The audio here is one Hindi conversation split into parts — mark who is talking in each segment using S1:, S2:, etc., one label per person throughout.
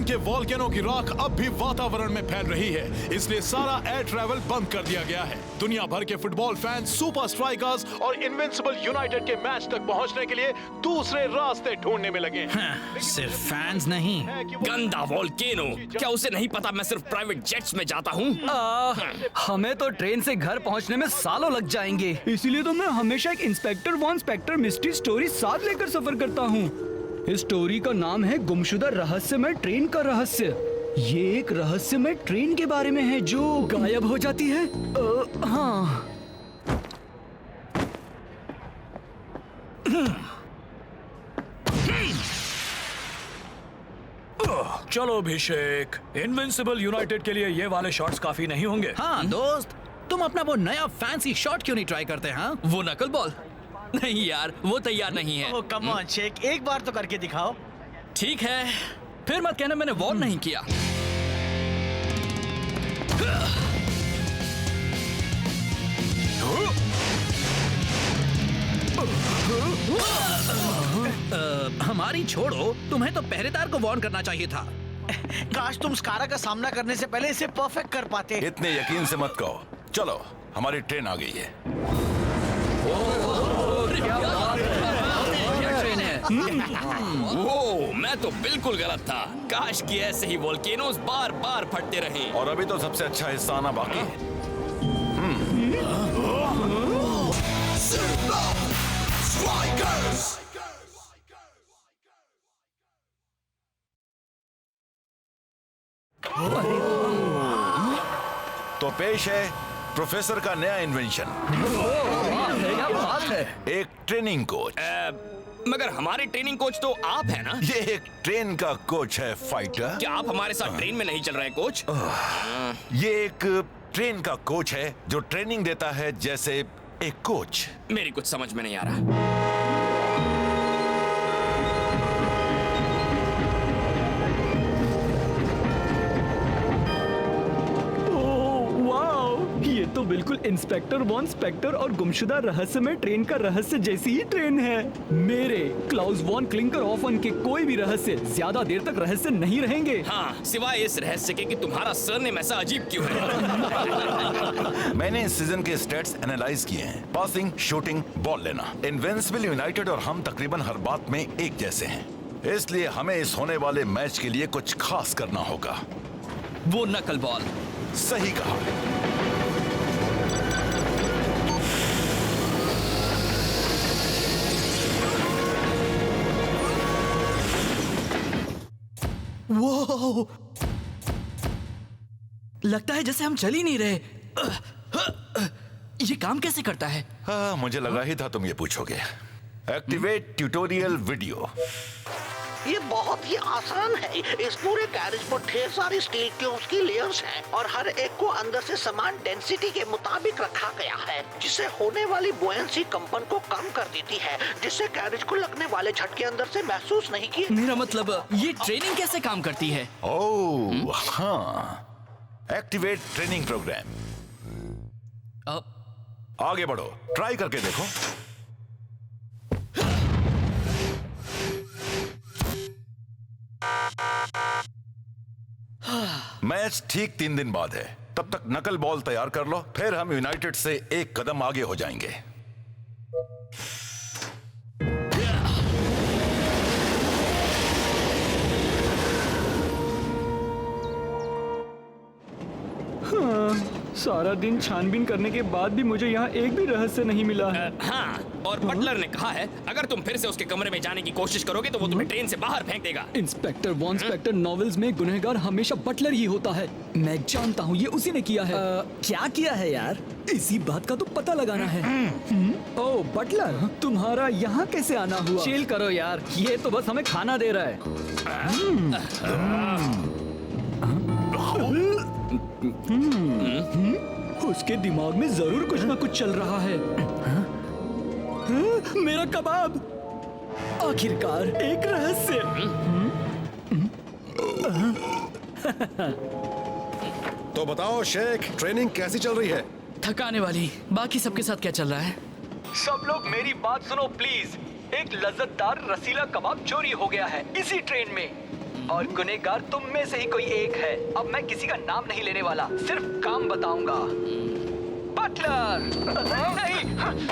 S1: के वॉल्केनो की राख अब भी वातावरण में फैल रही है, इसलिए सारा एयर ट्रैवल बंद कर दिया गया है। दुनिया भर के फुटबॉल फैंस सुपर स्ट्राइकर्स और इनविंसिबल यूनाइटेड के मैच तक पहुंचने के लिए दूसरे रास्ते ढूंढने में लगे हैं।
S2: सिर्फ फैंस नहीं,
S3: गंदा वोल्केनो, क्या उसे नहीं पता मैं सिर्फ प्राइवेट जेट्स में जाता हूँ?
S2: हमें तो ट्रेन से घर पहुंचने में सालों लग जाएंगे, इसीलिए तो मैं हमेशा एक inspector von Spector mystery story साथ लेकर सफर करता हूँ। इस स्टोरी का नाम है गुमशुदा रहस्यमय ट्रेन का रहस्य। ये एक रहस्यमय ट्रेन के बारे में है जो गायब हो जाती है। हाँ।
S4: चलो अभिषेक, इनविंसिबल यूनाइटेड के लिए ये वाले शॉट्स काफी नहीं होंगे।
S2: हाँ दोस्त, तुम अपना वो नया फैंसी शॉट क्यों नहीं ट्राई करते? हाँ,
S3: वो नकल बॉल? नहीं यार, वो तैयार नहीं है।
S5: ओह कम ऑन शेक, एक बार तो करके दिखाओ।
S3: ठीक है, फिर मत कहना मैंने वॉर्न नहीं किया।
S2: हमारी छोड़ो, तुम्हें तो पहरेदार को वार्न करना चाहिए था।
S5: काश तुम स्कारा का सामना करने से पहले इसे परफेक्ट कर पाते।
S1: इतने यकीन से मत कहो। चलो, हमारी ट्रेन आ गई है।
S3: ओह, मैं तो बिल्कुल गलत था। काश कि ऐसे ही वोल्केनोस बार बार फटते रहें।
S1: और अभी तो सबसे अच्छा हिस्सा आना बाकी है। तो पेश है प्रोफेसर का नया इन्वेंशन,
S2: क्या बात है?
S1: एक ट्रेनिंग कोच।
S3: मगर हमारे ट्रेनिंग कोच तो आप है ना?
S1: ये एक ट्रेन का कोच है फाइटर।
S3: क्या आप हमारे साथ ट्रेन में नहीं चल रहे कोच?
S1: ये एक ट्रेन का कोच है जो ट्रेनिंग देता है जैसे एक कोच।
S3: मेरी कुछ समझ में नहीं आ रहा।
S2: ये तो बिल्कुल इंस्पेक्टर वॉन स्पेक्टर और गुमशुदा रहस्यमय ट्रेन का रहस्य जैसी ही ट्रेन है। मेरे क्लाउस वॉन क्लिंकर ऑफन के कोई भी रहस्य ज्यादा देर तक रहस्य नहीं रहेंगे।
S3: हाँ, सिवाय इस रहस्य के कि तुम्हारा सरनेम ऐसा अजीब क्यों है।
S1: मैंने इस सीजन के स्टैट्स एनालाइज किए हैं। पासिंग, शूटिंग, बॉल लेना। इनविंसिबल यूनाइटेड और हम तकरीबन हर बात में एक जैसे हैं, इसलिए हमें इस होने वाले मैच के लिए कुछ खास करना होगा।
S3: वो नकल बॉल।
S1: सही कहा।
S2: वो लगता है जैसे हम चल ही नहीं रहे। ये काम कैसे करता है?
S1: हाँ, मुझे लगा ही था तुम ये पूछोगे। Activate tutorial video.
S6: ये बहुत ही आसान है। इस पूरे कैरेज पर ढेर सारी स्टील ट्यूब्स की लेयर्स हैं और हर एक को अंदर से समान डेंसिटी के मुताबिक रखा गया है, जिससे होने वाली बुयंसी कंपन को कम कर देती है, जिससे कैरेज को लगने वाले झटके अंदर से महसूस नहीं किए।
S3: मेरा मतलब, ये ट्रेनिंग कैसे काम करती है?
S1: ओह हाँ, एक्टिवेट ट्रेनिंग प्रोग्राम। आगे बढ़ो, ट्राई करके देखो। मैच ठीक 3 दिन बाद है। तब तक नकल बॉल तैयार कर लो, फिर हम यूनाइटेड से एक कदम आगे हो जाएंगे।
S2: सारा दिन छानबीन करने के बाद भी मुझे यहाँ एक भी रहस्य नहीं मिला है।
S3: हाँ, और बटलर ने कहा है अगर तुम फिर से उसके कमरे में जाने की कोशिश करोगे तो वो तुम्हें ट्रेन से बाहर फेंक देगा।
S2: इंस्पेक्टर वॉन स्पेक्टर नॉवेल्स में गुनहगार हमेशा बटलर ही होता है। मैं जानता हूँ ये उसी ने किया है। क्या किया है यार? इसी बात का तो पता लगाना है। ओह बटलर, तुम्हारा यहाँ कैसे आना हुआ? चिल करो यार, ये तो बस हमें खाना दे रहा है। उसके दिमाग में जरूर कुछ ना कुछ चल रहा है। मेरा कबाब, आखिरकार एक रहस्य।
S7: तो बताओ शेख, ट्रेनिंग कैसी चल रही है?
S3: थकाने वाली। बाकी सबके साथ क्या चल रहा है?
S2: सब लोग मेरी बात सुनो प्लीज। एक लज्जतदार रसीला कबाब चोरी हो गया है इसी ट्रेन में। और गुनहगार तुम में से ही कोई एक है। अब मैं किसी का नाम नहीं लेने वाला, सिर्फ काम बताऊंगा। बटलर! नहीं,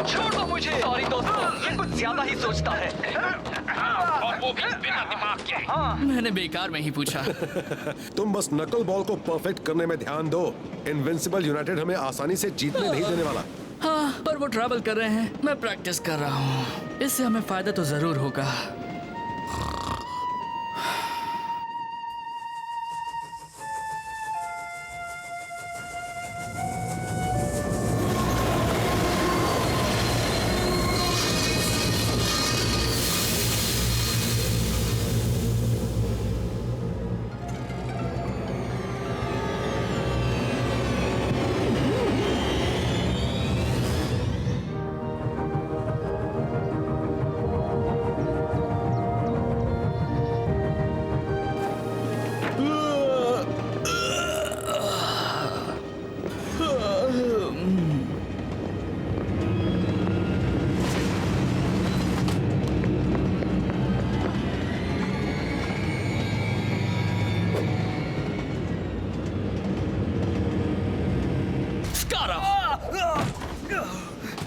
S2: छोड़ दो मुझे। सॉरी दोस्तों, ये कुछ ज्यादा ही सोचता है।
S3: और वो भी बिना दिमाग के। मैंने बेकार में ही पूछा।
S7: तुम बस नकल बॉल को परफेक्ट करने में ध्यान दो। इनविंसिबल यूनाइटेड हमें आसानी से जीतने नहीं देने वाला।
S3: हाँ, पर वो ट्रैवल कर रहे हैं, मैं प्रैक्टिस कर रहा हूँ। इससे हमें फायदा तो जरूर होगा।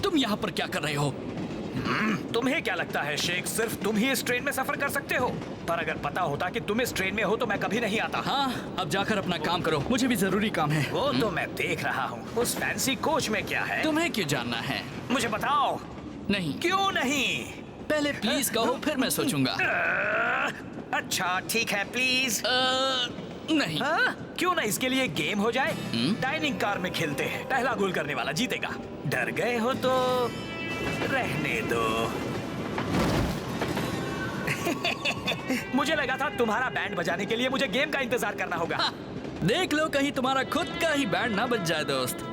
S3: तुम यहाँ पर क्या कर रहे हो?
S4: तुम्हें क्या लगता है शेख, सिर्फ तुम ही इस ट्रेन में सफर कर सकते हो? पर अगर पता होता कि तुम इस ट्रेन में हो तो मैं कभी नहीं आता।
S3: हाँ, अब जाकर अपना काम करो, मुझे भी जरूरी काम है।
S4: वो तो मैं देख रहा हूँ। उस फैंसी कोच में क्या है?
S3: तुम्हें क्यों जानना है?
S4: मुझे बताओ।
S3: नहीं।
S4: क्यों नहीं?
S3: पहले प्लीज कहो, फिर मैं सोचूंगा।
S4: अच्छा ठीक है, प्लीज।
S3: नहीं।
S4: हाँ? क्यों ना इसके लिए गेम हो जाए? डाइनिंग कार में खेलते हैं, पहला गोल करने वाला जीतेगा। डर गए हो तो रहने दो। मुझे लगा था तुम्हारा बैंड बजाने के लिए मुझे गेम का इंतजार करना होगा।
S3: हाँ, देख लो कहीं तुम्हारा खुद का ही बैंड ना बज जाए दोस्त।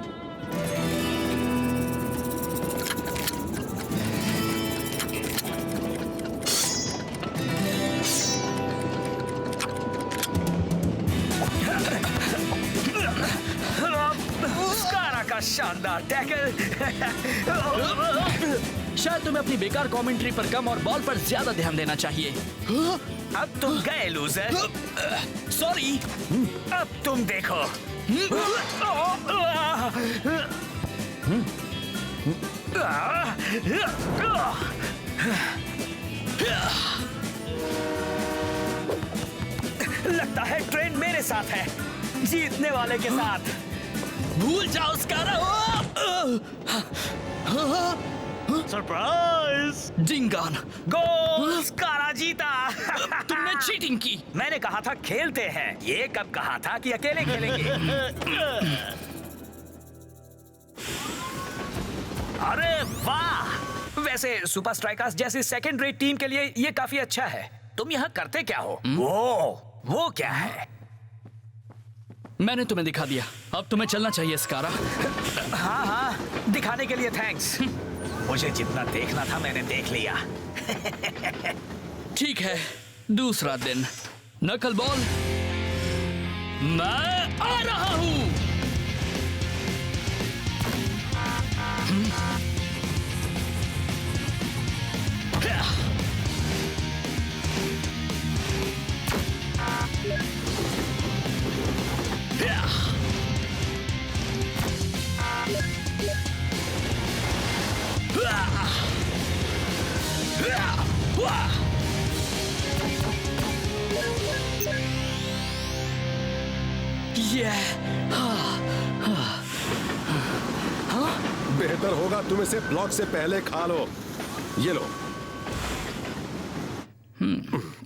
S4: स्कारा का शानदार टैकल।
S3: शायद तुम्हें अपनी बेकार कमेंट्री पर कम और बॉल पर ज्यादा ध्यान देना चाहिए।
S4: अब तुम गए लूजर।
S3: सॉरी।
S4: अब तुम देखो। लगता है ट्रेन मेरे साथ है, जीतने वाले के साथ।
S3: भूल जाओ स्कारा।
S5: सरप्राइज!
S3: जिंगान,
S4: गोल! स्कारा जीता।
S3: तुमने चीटिंग की।
S4: मैंने कहा था खेलते हैं, ये कब कहा था कि अकेले खेलेंगे? अरे वाह! वैसे सुपर स्ट्राइकर्स जैसी सेकंड रेट टीम के लिए ये काफी अच्छा है। तुम यहाँ करते क्या हो? वो क्या है?
S3: मैंने तुम्हें दिखा दिया, अब तुम्हें चलना चाहिए स्कारा।
S4: हाँ हाँ, दिखाने के लिए थैंक्स। मुझे जितना देखना था मैंने देख लिया।
S3: ठीक है, दूसरा दिन। नकल बॉल, मैं आ रहा हूं।
S7: बेहतर होगा तुम इसे ब्लॉक से पहले खा लो। ये लो।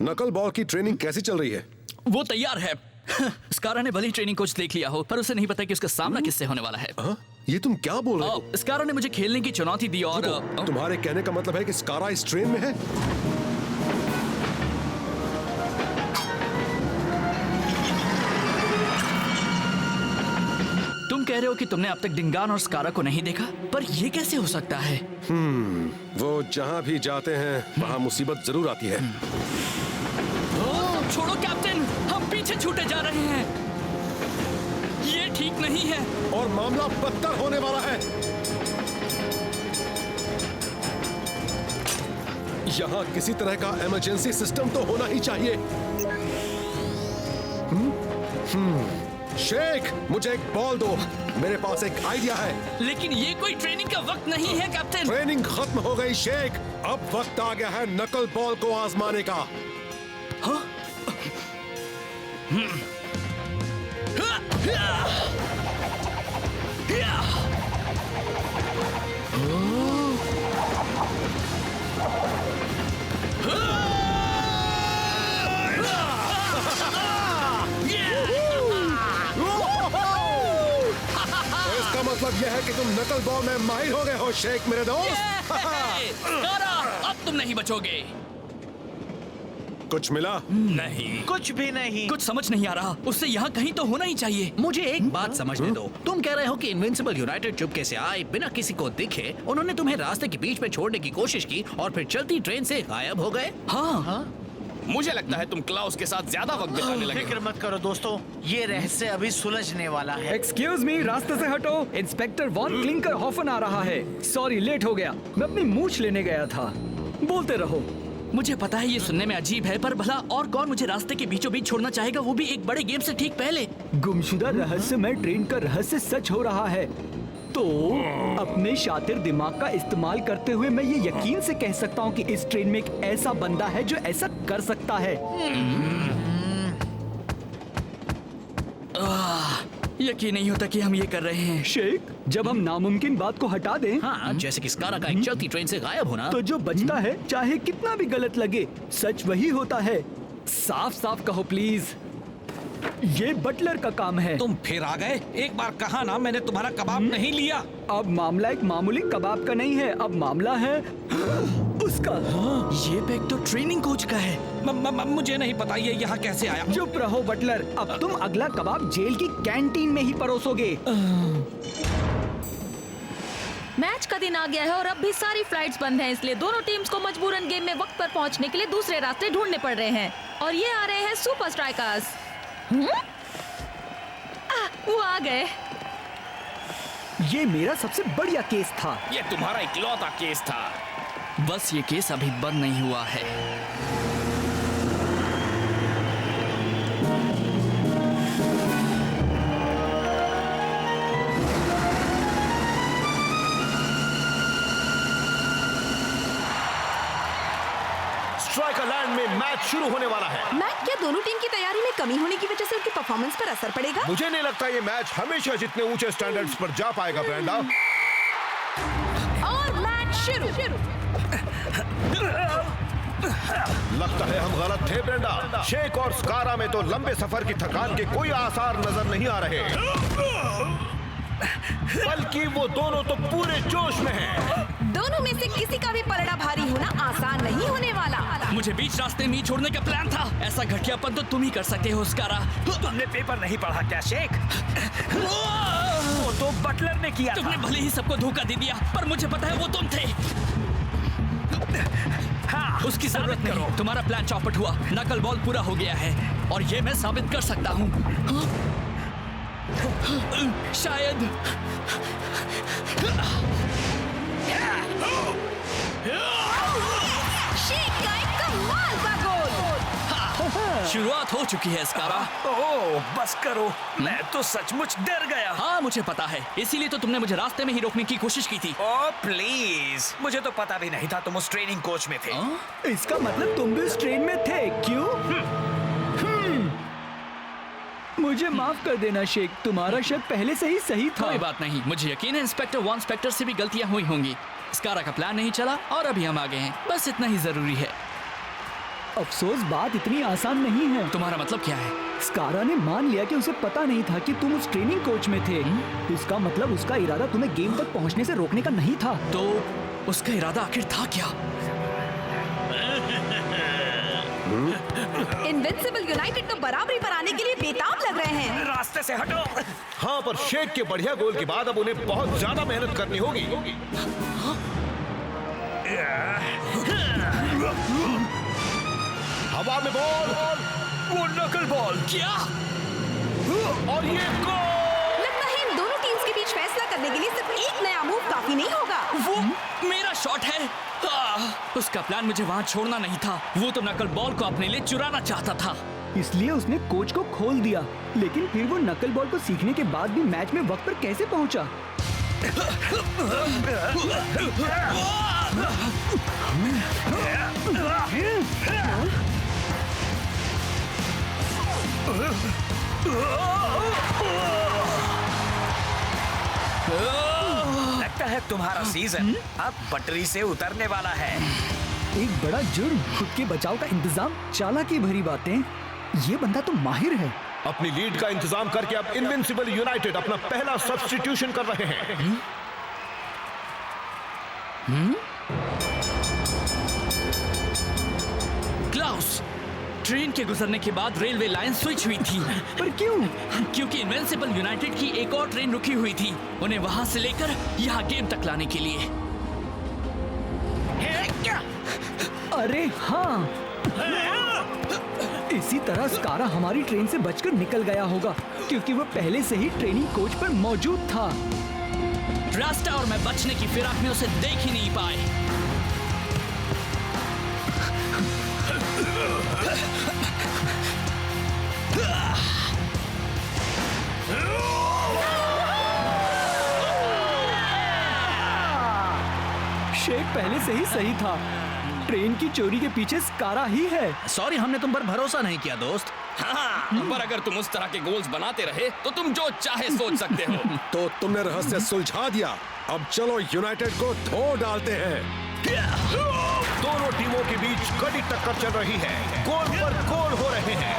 S7: नकल बॉल की ट्रेनिंग कैसी चल रही है?
S3: वो तैयार है। स्कारा ने भली ट्रेनिंग कोच देख लिया हो, पर उसे नहीं पता कि उसका सामना किससे होने वाला है।
S7: ये तुम क्या बोल रहे हो?
S3: स्कारा ने मुझे खेलने की चुनौती दी और
S7: तुम्हारे कहने का मतलब है कि स्कारा इस ट्रेन में है?
S3: तुम कह रहे हो कि तुमने अब तक डिंगान और स्कारा को नहीं देखा, पर ये कैसे हो सकता है?
S7: वो जहाँ भी जाते हैं वहाँ मुसीबत जरूर आती है।
S3: छोड़ो कैप्टन, हम पीछे छूटे जा रहे हैं। ये ठीक नहीं है
S7: और मामला बदतर होने वाला है। यहाँ किसी तरह का इमरजेंसी सिस्टम तो होना ही चाहिए। शेख, मुझे एक बॉल दो। मेरे पास एक आइडिया है।
S3: लेकिन ये कोई ट्रेनिंग का वक्त नहीं है कैप्टन।
S7: ट्रेनिंग खत्म हो गई शेख। अब वक्त आ गया है नकल बॉल को आजमाने का। इसका मतलब यह है कि तुम नकल बॉल में माहिर हो गए हो शेख मेरे दोस्त।
S3: स्कारा, अब तुम नहीं बचोगे।
S7: कुछ मिला?
S3: नहीं,
S5: कुछ भी नहीं।
S3: कुछ समझ नहीं आ रहा। उससे यहाँ कहीं तो होना ही चाहिए।
S4: मुझे एक बात समझने दो। तुम कह रहे हो कि इनविंसिबल यूनाइटेड चुपके से आए, बिना किसी को दिखे। उन्होंने तुम्हें रास्ते के बीच में छोड़ने की कोशिश की और फिर चलती ट्रेन से गायब हो गए।
S3: हाँ, मुझे लगता है तुम क्लाउस के साथ ज्यादा वक्त बिताने लगे।
S5: फिक्र मत करो दोस्तों, ये रहस्य अभी सुलझने वाला है।
S2: एक्सक्यूज मी, रास्ते से हटो। इंस्पेक्टर वॉन क्लिंकर हॉफन आ रहा है। सॉरी, लेट हो गया। मैं अपनी मूछ लेने गया था। बोलते रहो।
S3: मुझे पता है ये सुनने में अजीब है, पर भला और कौन मुझे रास्ते के बीचों बीच छोड़ना चाहेगा, वो भी एक बड़े गेम से ठीक पहले।
S2: गुमशुदा रहस्यमय ट्रेन का रहस्य सच हो रहा है, तो अपने शातिर दिमाग का इस्तेमाल करते हुए मैं ये यकीन से कह सकता हूँ कि इस ट्रेन में एक ऐसा बंदा है जो ऐसा कर सकता है।
S3: यकीन नहीं होता कि हम ये कर रहे हैं।
S2: शेख, जब हम नामुमकिन बात को हटा दें,
S4: हाँ, जैसे कि स्कारा का एक चलती ट्रेन से गायब होना,
S2: तो जो बचता है, चाहे कितना भी गलत लगे, सच वही होता है। साफ साफ कहो प्लीज। ये बटलर का काम है।
S8: तुम फिर आ गए। एक बार कहा ना मैंने तुम्हारा कबाब नहीं लिया।
S2: अब मामला एक मामूली कबाब का नहीं है, अब मामला है उसका।
S3: ये बैग तो ट्रेनिंग कोच का है।
S8: मुझे नहीं पता ये यहाँ कैसे आया।
S2: चुप रहो बटलर, अब तुम अगला कबाब जेल की कैंटीन में ही परोसोगे।
S9: मैच का दिन आ गया है और अब भी सारी फ्लाइट्स बंद हैं, इसलिए दोनों टीम्स को मजबूरन गेम में वक्त पर पहुंचने के लिए दूसरे रास्ते ढूंढने पड़ रहे हैं। और ये आ रहे हैं सुपर स्ट्राइकर्स। वो आ गए।
S2: ये मेरा सबसे बढ़िया केस था।
S3: ये तुम्हारा इकलौता केस था। बस ये केस अभी बंद नहीं हुआ है।
S10: स्ट्राइकर लैंड में मैच शुरू होने वाला है।
S11: मैच क्या दोनों टीम की तैयारी में कमी होने की वजह से उनकी परफॉर्मेंस पर असर पड़ेगा?
S10: मुझे नहीं लगता ये मैच हमेशा जितने ऊंचे स्टैंडर्ड्स पर जा पाएगा ब्रेंडा।
S11: और मैच शुरू।
S10: लगता है हम गलत थे ब्रेंडा। शेख और स्कारा में तो लंबे सफर की थकान के कोई आसार नजर नहीं आ रहे, बल्कि वो दोनों तो पूरे जोश में हैं।
S11: दोनों में से किसी का भी पलड़ा भारी होना आसान नहीं होने वाला।
S3: मुझे बीच रास्ते में ही छोड़ने का प्लान था। ऐसा घटियापन तो तुम ही कर सकते हो स्कारा।
S4: तुमने पेपर नहीं पढ़ा क्या शेख? वो तो बटलर ने किया
S3: तुमने भले ही सबको धोखा दे दिया, पर मुझे पता है वो तुम थे।
S4: हाँ,
S3: उसकी जरूरत नहीं। तुम्हारा प्लान चौपट हुआ। नकल बॉल पूरा हो गया है और ये मैं साबित कर सकता हूँ। शायद
S11: शेख का एक कमाल का गोल।
S3: शुरुआत हो चुकी है स्कारा।
S4: ओह, बस करो। मैं तो सचमुच डर गया।
S3: हाँ, मुझे पता है, इसीलिए तो तुमने मुझे रास्ते में ही रोकने की कोशिश की थी।
S4: ओह प्लीज, मुझे तो पता भी नहीं था तुम उस ट्रेनिंग कोच में थे।
S2: इसका मतलब तुम भी उस ट्रेन में थे, क्यों? मुझे माफ कर देना शेख, तुम्हारा शक पहले से ही सही था।
S3: कोई बात नहीं, मुझे यकीन है इंस्पेक्टर वॉन स्पेक्टर से भी गलतियां हुई होंगी। स्कारा का प्लान नहीं चला और अभी हम आ गए हैं, बस इतना ही जरूरी है।
S2: अफसोस बात इतनी आसान नहीं है।
S3: तुम्हारा मतलब क्या है?
S2: स्कारा ने मान लिया कि उसे पता नहीं था कि तुम उस ट्रेनिंग कोच में थे। इसका मतलब उसका इरादा तुम्हें गेम तक पहुंचने से रोकने का नहीं था।
S3: तो उसका इरादा आखिर था क्या?
S11: इनविंसिबल यूनाइटेड तो बराबरी पर आने के लिए बेताब लग रहे हैं।
S4: रास्ते से हटो।
S10: हाँ, पर शेख के बढ़िया गोल के बाद अब उन्हें बहुत ज्यादा मेहनत करनी होगी। हवा में बॉल,
S4: वो नकल बॉल।
S3: क्या?
S10: और ये गोल।
S11: लगता है इन दोनों टीम्स के बीच फैसला करने के लिए सिर्फ एक नया मूव काफी नहीं होगा।
S3: वो मेरा शॉट है। उसका प्लान मुझे वहाँ छोड़ना नहीं था। वो तो नकल बॉल को अपने लिए चुराना चाहता था।
S2: इसलिए उसने कोच को खोल दिया। लेकिन फिर वो नकल बॉल को सीखने के बाद भी मैच में वक्त पर कैसे पहुंचा?
S4: लगता है तुम्हारा सीजन अब पटरी से उतरने वाला है।
S2: एक बड़ा जुर्म, खुद के बचाव का इंतजाम, चालाकी भरी बातें। ये बंदा तो माहिर है।
S10: अपनी लीड का इंतजाम करके अब इनविंसिबल यूनाइटेड अपना पहला सब्स्टिट्यूशन कर रहे हैं।
S3: क्लाउस, ट्रेन के गुजरने के बाद रेलवे लाइन स्विच हुई थी।
S2: पर क्यों?
S3: क्योंकि इनविंसिबल यूनाइटेड की एक और ट्रेन रुकी हुई थी, उन्हें वहां से लेकर यहाँ गेम तक लाने के लिए।
S2: अरे हाँ, इसी तरह स्कारा हमारी ट्रेन से बचकर निकल गया होगा, क्योंकि वो पहले से ही ट्रेनिंग कोच पर मौजूद था।
S3: रास्ता और मैं बचने की फिराक में उसे देख ही नहीं पाए।
S2: शेख पहले से ही सही था। ट्रेन की चोरी के पीछे स्कारा ही है।
S8: सॉरी, हमने तुम पर भरोसा नहीं किया दोस्त।
S12: हाँ, पर अगर तुम उस तरह के गोल्स बनाते रहे तो तुम जो चाहे सोच सकते हो।
S7: तो तुमने रहस्य सुलझा दिया। अब चलो यूनाइटेड को धो डालते हैं।
S10: दोनों टीमों के बीच कड़ी टक्कर चल रही है। गोल पर गोल हो रहे हैं।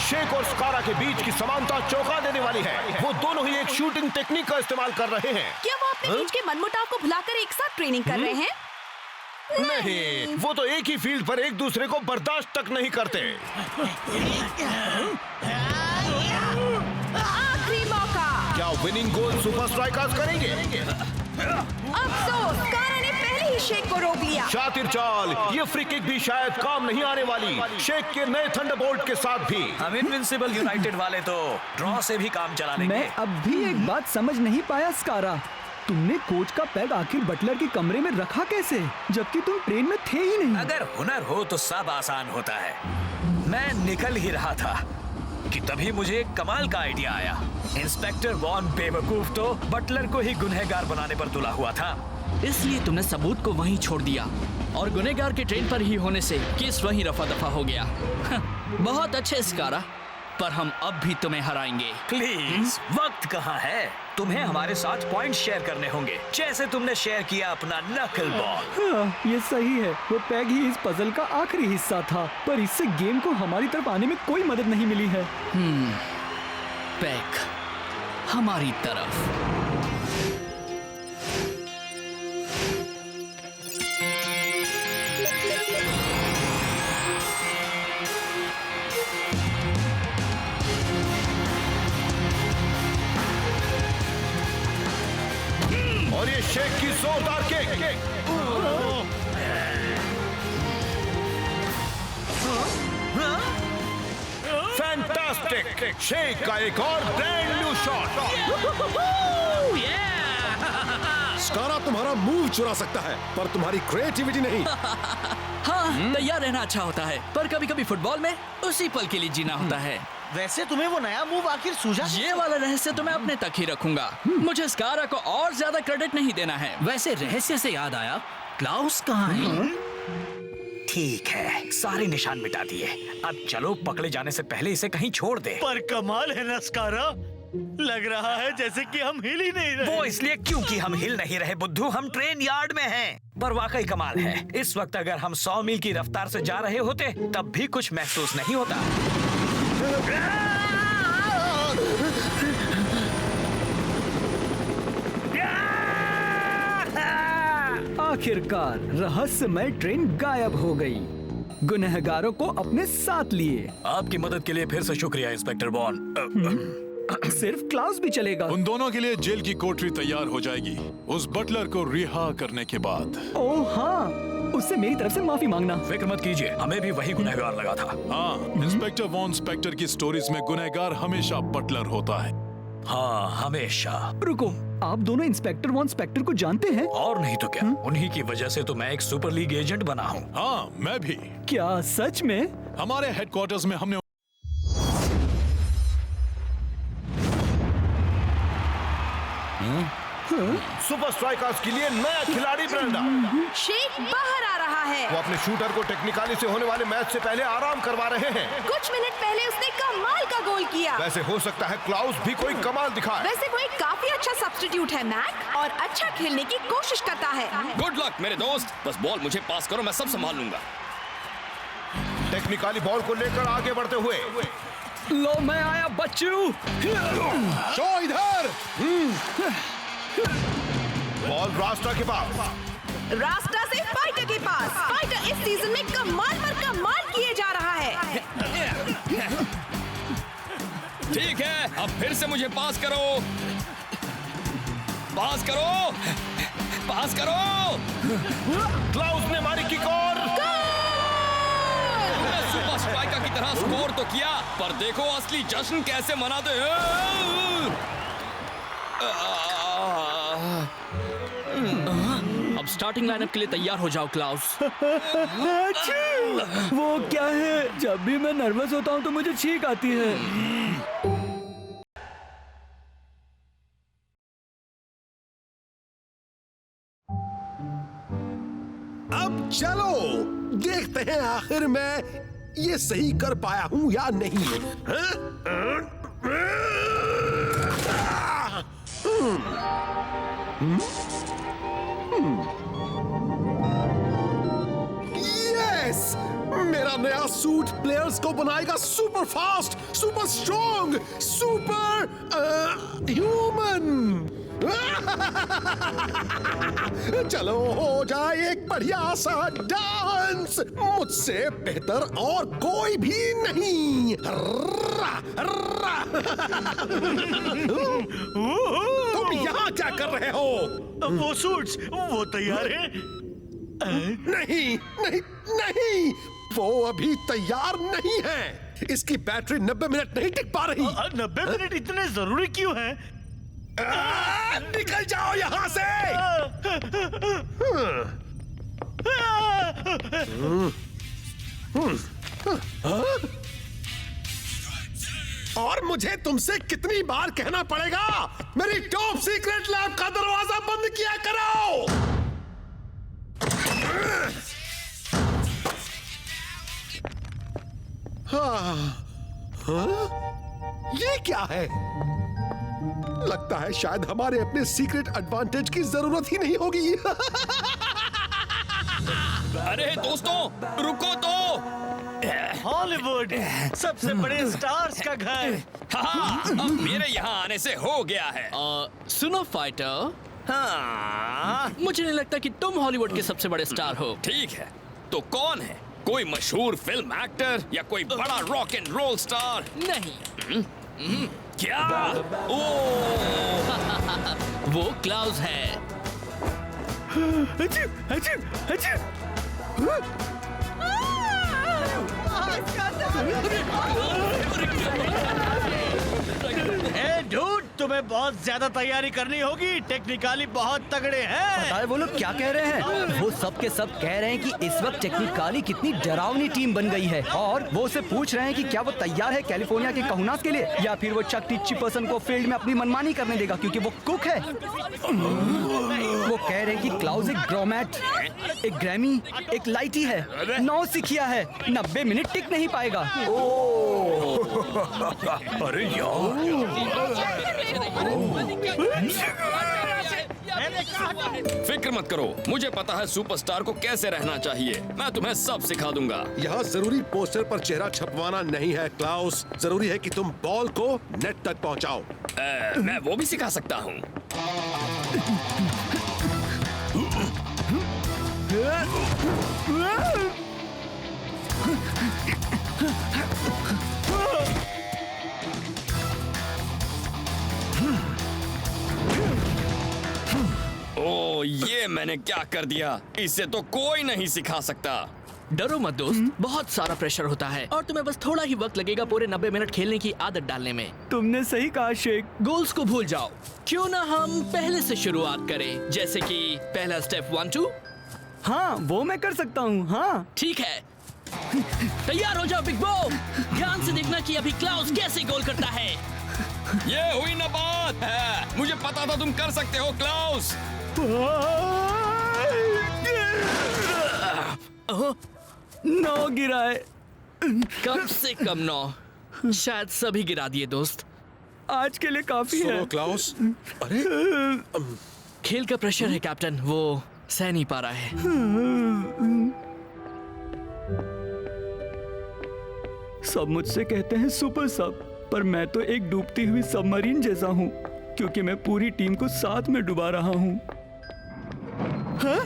S10: शेख और स्कारा के बीच की समानता चौंका देने वाली है। वो दोनों ही एक शूटिंग टेक्निक का इस्तेमाल कर रहे हैं।
S11: क्या वो अपने बीच के मनमुटाव को भुलाकर एक साथ ट्रेनिंग कर रहे हैं?
S10: नहीं, वो तो एक ही फील्ड पर एक दूसरे को बर्दाश्त तक नहीं करते।
S11: आखिरी मौका।
S10: क्या विनिंग गोल सुपर स्ट्राइकर्स करेंगे?
S11: अफसोस, कारा ने पहले ही शेख को रोक लिया।
S10: शातिर चाल, ये फ्री किक भी शायद काम नहीं आने वाली। शेख के नए थंडरबोल्ट के साथ भी।
S4: हम इनविंसिबल यूनाइटेड वाले तो ड्रॉ से भी काम चला लेंगे।
S2: मैं अब भी एक बात समझ नहीं पाया स्कारा, तुमने कोच का पैग आखिर बटलर के कमरे में रखा कैसे, जबकि तुम ट्रेन में थे ही नहीं?
S4: अगर हुनर हो तो सब आसान होता है। मैं निकल ही रहा था कि तभी मुझे एक कमाल का आइडिया आया। इंस्पेक्टर वॉन बेवकूफ तो बटलर को ही गुनहगार बनाने पर तुला हुआ था,
S3: इसलिए तुमने सबूत को वहीं छोड़ दिया और गुनहगार के ट्रेन पर ही होने से केस वहीं रफा दफा हो गया। बहुत अच्छे स्कारा, पर हम अब भी तुम्हें हराएंगे।
S4: प्लीज, वक्त कहाँ है? तुम्हें हमारे साथ पॉइंट शेयर करने होंगे, जैसे तुमने शेयर किया अपना नकल बॉल।
S2: हाँ, ये सही है। वो पैग ही इस पजल का आखिरी हिस्सा था, पर इससे गेम को हमारी तरफ आने में कोई मदद नहीं मिली है।
S3: पैग हमारी तरफ।
S10: और ये शेख की जोरदार किक। फैंटास्टिक! शेख का एक और ब्रांड न्यू शॉट।
S7: स्कारा तुम्हारा मूव चुरा सकता है, पर तुम्हारी क्रिएटिविटी नहीं।
S3: हाँ, तैयार रहना अच्छा होता है, पर कभी कभी फुटबॉल में उसी पल के लिए जीना होता है।
S5: वैसे तुम्हें वो नया मूव आखिर सूझा?
S3: ये वाला रहस्य तो मैं अपने तक ही रखूंगा। मुझे स्कारा को और ज्यादा क्रेडिट नहीं देना है।
S8: वैसे रहस्य से याद आया, क्लाउस कहाँ है?
S4: ठीक है, सारे निशान मिटा दिए। अब चलो पकड़े जाने से पहले इसे कहीं छोड़ दे।
S5: पर कमाल है ना स्कारा, लग रहा है जैसे कि हम हिल ही नहीं रहे।
S4: वो इसलिए क्योंकि हम हिल नहीं रहे बुद्धू, हम ट्रेन यार्ड में हैं। पर वाकई कमाल है, इस वक्त अगर हम 100 मील की रफ्तार से जा रहे होते तब भी कुछ महसूस नहीं होता।
S2: आखिरकार रहस्यमय ट्रेन गायब हो गई। गुनहगारों को अपने साथ लिए।
S4: आपकी मदद के लिए फिर से शुक्रिया इंस्पेक्टर बॉन।
S2: सिर्फ क्लाउस भी चलेगा?
S1: उन दोनों के लिए जेल की कोठरी तैयार हो जाएगी उस बटलर को रिहा करने के बाद।
S2: ओह हाँ, उससे मेरी तरफ से माफी मांगना।
S4: फिक्र मत कीजिए, हमें भी वही गुनहगार लगा था।
S1: हाँ, इंस्पेक्टर वॉन स्पेक्टर की स्टोरीज में गुनहगार हमेशा बटलर होता है।
S4: हाँ, हमेशा।
S2: रुको, आप दोनों इंस्पेक्टर वॉन स्पेक्टर को जानते हैं?
S4: और नहीं तो क्या, उन्हीं की वजह से तो मैं एक सुपर लीग एजेंट बना हूँ।
S1: हाँ, मैं भी।
S2: क्या सच में?
S1: हमारे हेडक्वार्टर्स में हमने
S10: सुपर स्ट्राइकर्स के लिए नया खिलाड़ी ब्रेंडा।
S11: शेख बाहर आ रहा है।
S10: वो अपने शूटर को टेक्निकली से होने वाले मैच से पहले आराम करवा रहे हैं।
S11: कुछ मिनट पहले उसने कमाल का गोल किया।
S10: वैसे हो सकता है क्लाउस भी कोई कमाल दिखाए।
S11: वैसे वो एक काफी अच्छा सब्स्टिट्यूट है मैक, और अच्छा खेलने की कोशिश करता है।
S12: गुड लक मेरे दोस्त, बस बॉल मुझे पास करो, मैं सब संभाल लूंगा।
S10: टेक्निकली बॉल को लेकर आगे बढ़ते हुए,
S2: लो मैं आया बच्चू।
S7: शो इधर।
S10: बॉल रास्ता के पास।
S11: रास्ता से फाइटर के पास। फाइटर इस सीजन में कमाल पर कमाल किए जा रहा है।
S12: ठीक है, अब फिर से मुझे पास करो, पास करो, पास करो।
S10: क्लाउस ने मारी किक और
S12: सुपर स्ट्राइकर की तरह स्कोर तो किया, पर देखो असली जश्न कैसे मनाते हैं। अब स्टार्टिंग लाइनअप के लिए तैयार हो जाओ क्लाउस।
S2: वो क्या है, जब भी मैं नर्वस होता हूँ तो मुझे छींक आती है।
S7: अब चलो देखते हैं आखिर मैं ये सही कर पाया हूं या नहीं। यस, मेरा नया सूट प्लेयर्स को बनाएगा super fast, super strong, super human. चलो हो जाए एक बढ़िया सा डांस, मुझसे बेहतर और कोई भी नहीं। तुम यहाँ क्या कर रहे हो?
S5: वो सूट्स, वो तैयार है?
S7: नहीं नहीं नहीं, वो अभी तैयार नहीं है। इसकी बैटरी 90 मिनट नहीं टिक पा रही।
S5: 90 मिनट इतने जरूरी क्यों हैं?
S7: निकल जाओ यहाँ से। और मुझे तुमसे कितनी बार कहना पड़ेगा, मेरी टॉप सीक्रेट लैब का दरवाजा बंद किया करो। ये क्या है? लगता है शायद हमारे अपने सीक्रेट एडवांटेज की जरूरत ही नहीं होगी।
S12: अरे दोस्तों रुको तो।
S5: हॉलीवुड, सबसे बड़े स्टार्स का घर।
S12: हाँ, अब मेरे यहाँ आने से हो गया है।
S3: सुनो फाइटर,
S12: हाँ,
S3: मुझे नहीं लगता कि तुम हॉलीवुड के सबसे बड़े स्टार हो।
S12: ठीक है, तो कौन है? कोई मशहूर फिल्म एक्टर या कोई बड़ा रॉक एंड रोल स्टार?
S3: नहीं।
S12: क्या? ओ,
S3: वो क्लाउस है।
S5: डूड, तुम्हें बहुत ज्यादा तैयारी करनी होगी। टेक्निकली बहुत तगड़े हैं।
S2: पता है वो लोग क्या कह रहे हैं? वो सब के सब कह रहे हैं कि इस वक्त टेक्निकली कितनी डरावनी टीम बन गई है, और वो उसे पूछ रहे हैं कि क्या वो तैयार है कैलिफोर्निया के कहूनास के लिए, या फिर वो चक टिच्ची पर्सन को फील्ड में अपनी मनमानी करने देगा क्योंकि वो कुक है। वो कह रहे हैं कि क्लाउस एक ग्रोमैट, एक ग्रैमी, एक लाइटी है, नौसिखिया है, 90 मिनट टिक नहीं पाएगा।
S4: अरे यार,
S12: फिक्र मत करो, मुझे पता है सुपरस्टार को कैसे रहना चाहिए। मैं तुम्हें सब सिखा दूंगा।
S7: यहाँ जरूरी पोस्टर पर चेहरा छपवाना नहीं है क्लाउस, जरूरी है कि तुम बॉल को नेट तक पहुँचाओ।
S12: मैं वो भी सिखा सकता हूँ। ओ, ये मैंने क्या कर दिया? इसे तो कोई नहीं सिखा सकता।
S3: डरो मत दोस्त, बहुत सारा प्रेशर होता है और तुम्हें बस थोड़ा ही वक्त लगेगा पूरे 90 मिनट खेलने की आदत डालने में।
S2: तुमने सही कहा शेख।
S3: गोल्स को भूल जाओ, क्यों ना हम पहले से शुरुआत करें, जैसे कि पहला स्टेप 1 2।
S2: हाँ, वो मैं कर सकता हूँ। हाँ
S3: ठीक है, तैयार हो जाओ बिग बो। ध्यान से देखना कि अभी क्लाउस कैसे गोल करता है।
S12: ये हुई ना बात है, मुझे पता था तुम कर सकते हो क्लाउस।
S2: 9 गिरा है।
S3: कम से कम 9, शायद सभी गिरा दिए दोस्त।
S2: आज के लिए काफी है।
S7: क्लाउस, अरे
S3: खेल का प्रेशर है कैप्टन, वो सह नहीं पा रहा है।
S2: सब मुझसे कहते हैं सुपर सब, पर मैं तो एक डूबती हुई सबमरीन जैसा हूँ, क्योंकि मैं पूरी टीम को साथ में डुबा रहा हूँ। हाँ?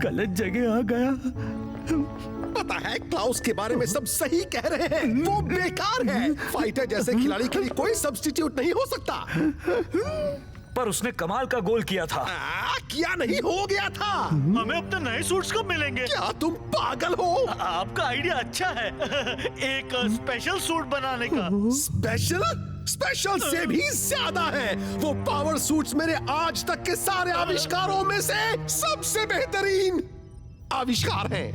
S2: गलत जगह आ गया।
S7: पता है, क्लाउस के बारे में सब सही कह रहे हैं। वो बेकार है। फाइटर जैसे खिलाड़ी के लिए कोई सब्स्टिट्यूट नहीं हो सकता।
S4: पर उसने कमाल का गोल किया था।
S7: किया नहीं, हो गया था।
S5: हमें अपने नए सूट्स कब मिलेंगे?
S7: क्या तुम पागल हो?
S5: आपका आइडिया अच्छा है। एक स्पेशल सूट बनाने का।
S7: स्पेशल से भी ज्यादा है। वो पावर सूट्स मेरे आज तक के सारे आविष्कारों में से सबसे बेहतरीन आविष्कार हैं।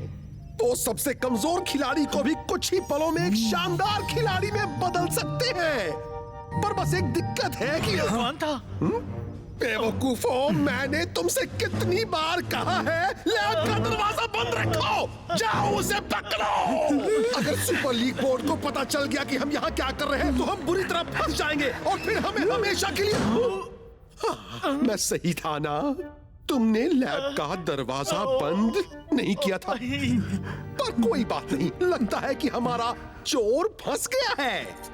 S7: वो सबसे कमजोर खिलाड़ी को भी कुछ ही पलों में एक शानदार खिलाड़ी में बदल सकते हैं। पर बस एक दिक्कत है कि
S5: कौन था?
S7: बेवकूफो, मैंने तुमसे कितनी बार कहा है, लैब का दरवाजा बंद रखो। जाओ उसे पकड़ो। अगर सुपर लीग बोर्ड को पता चल गया कि हम यहाँ क्या कर रहे हैं, तो हम बुरी तरह फंस जाएंगे और फिर हमें हमेशा के लिए। मैं सही था ना? तुमने लैब का दरवाजा बंद नहीं किया था। पर कोई बात नहीं, लगता है कि हमारा चोर फंस गया है।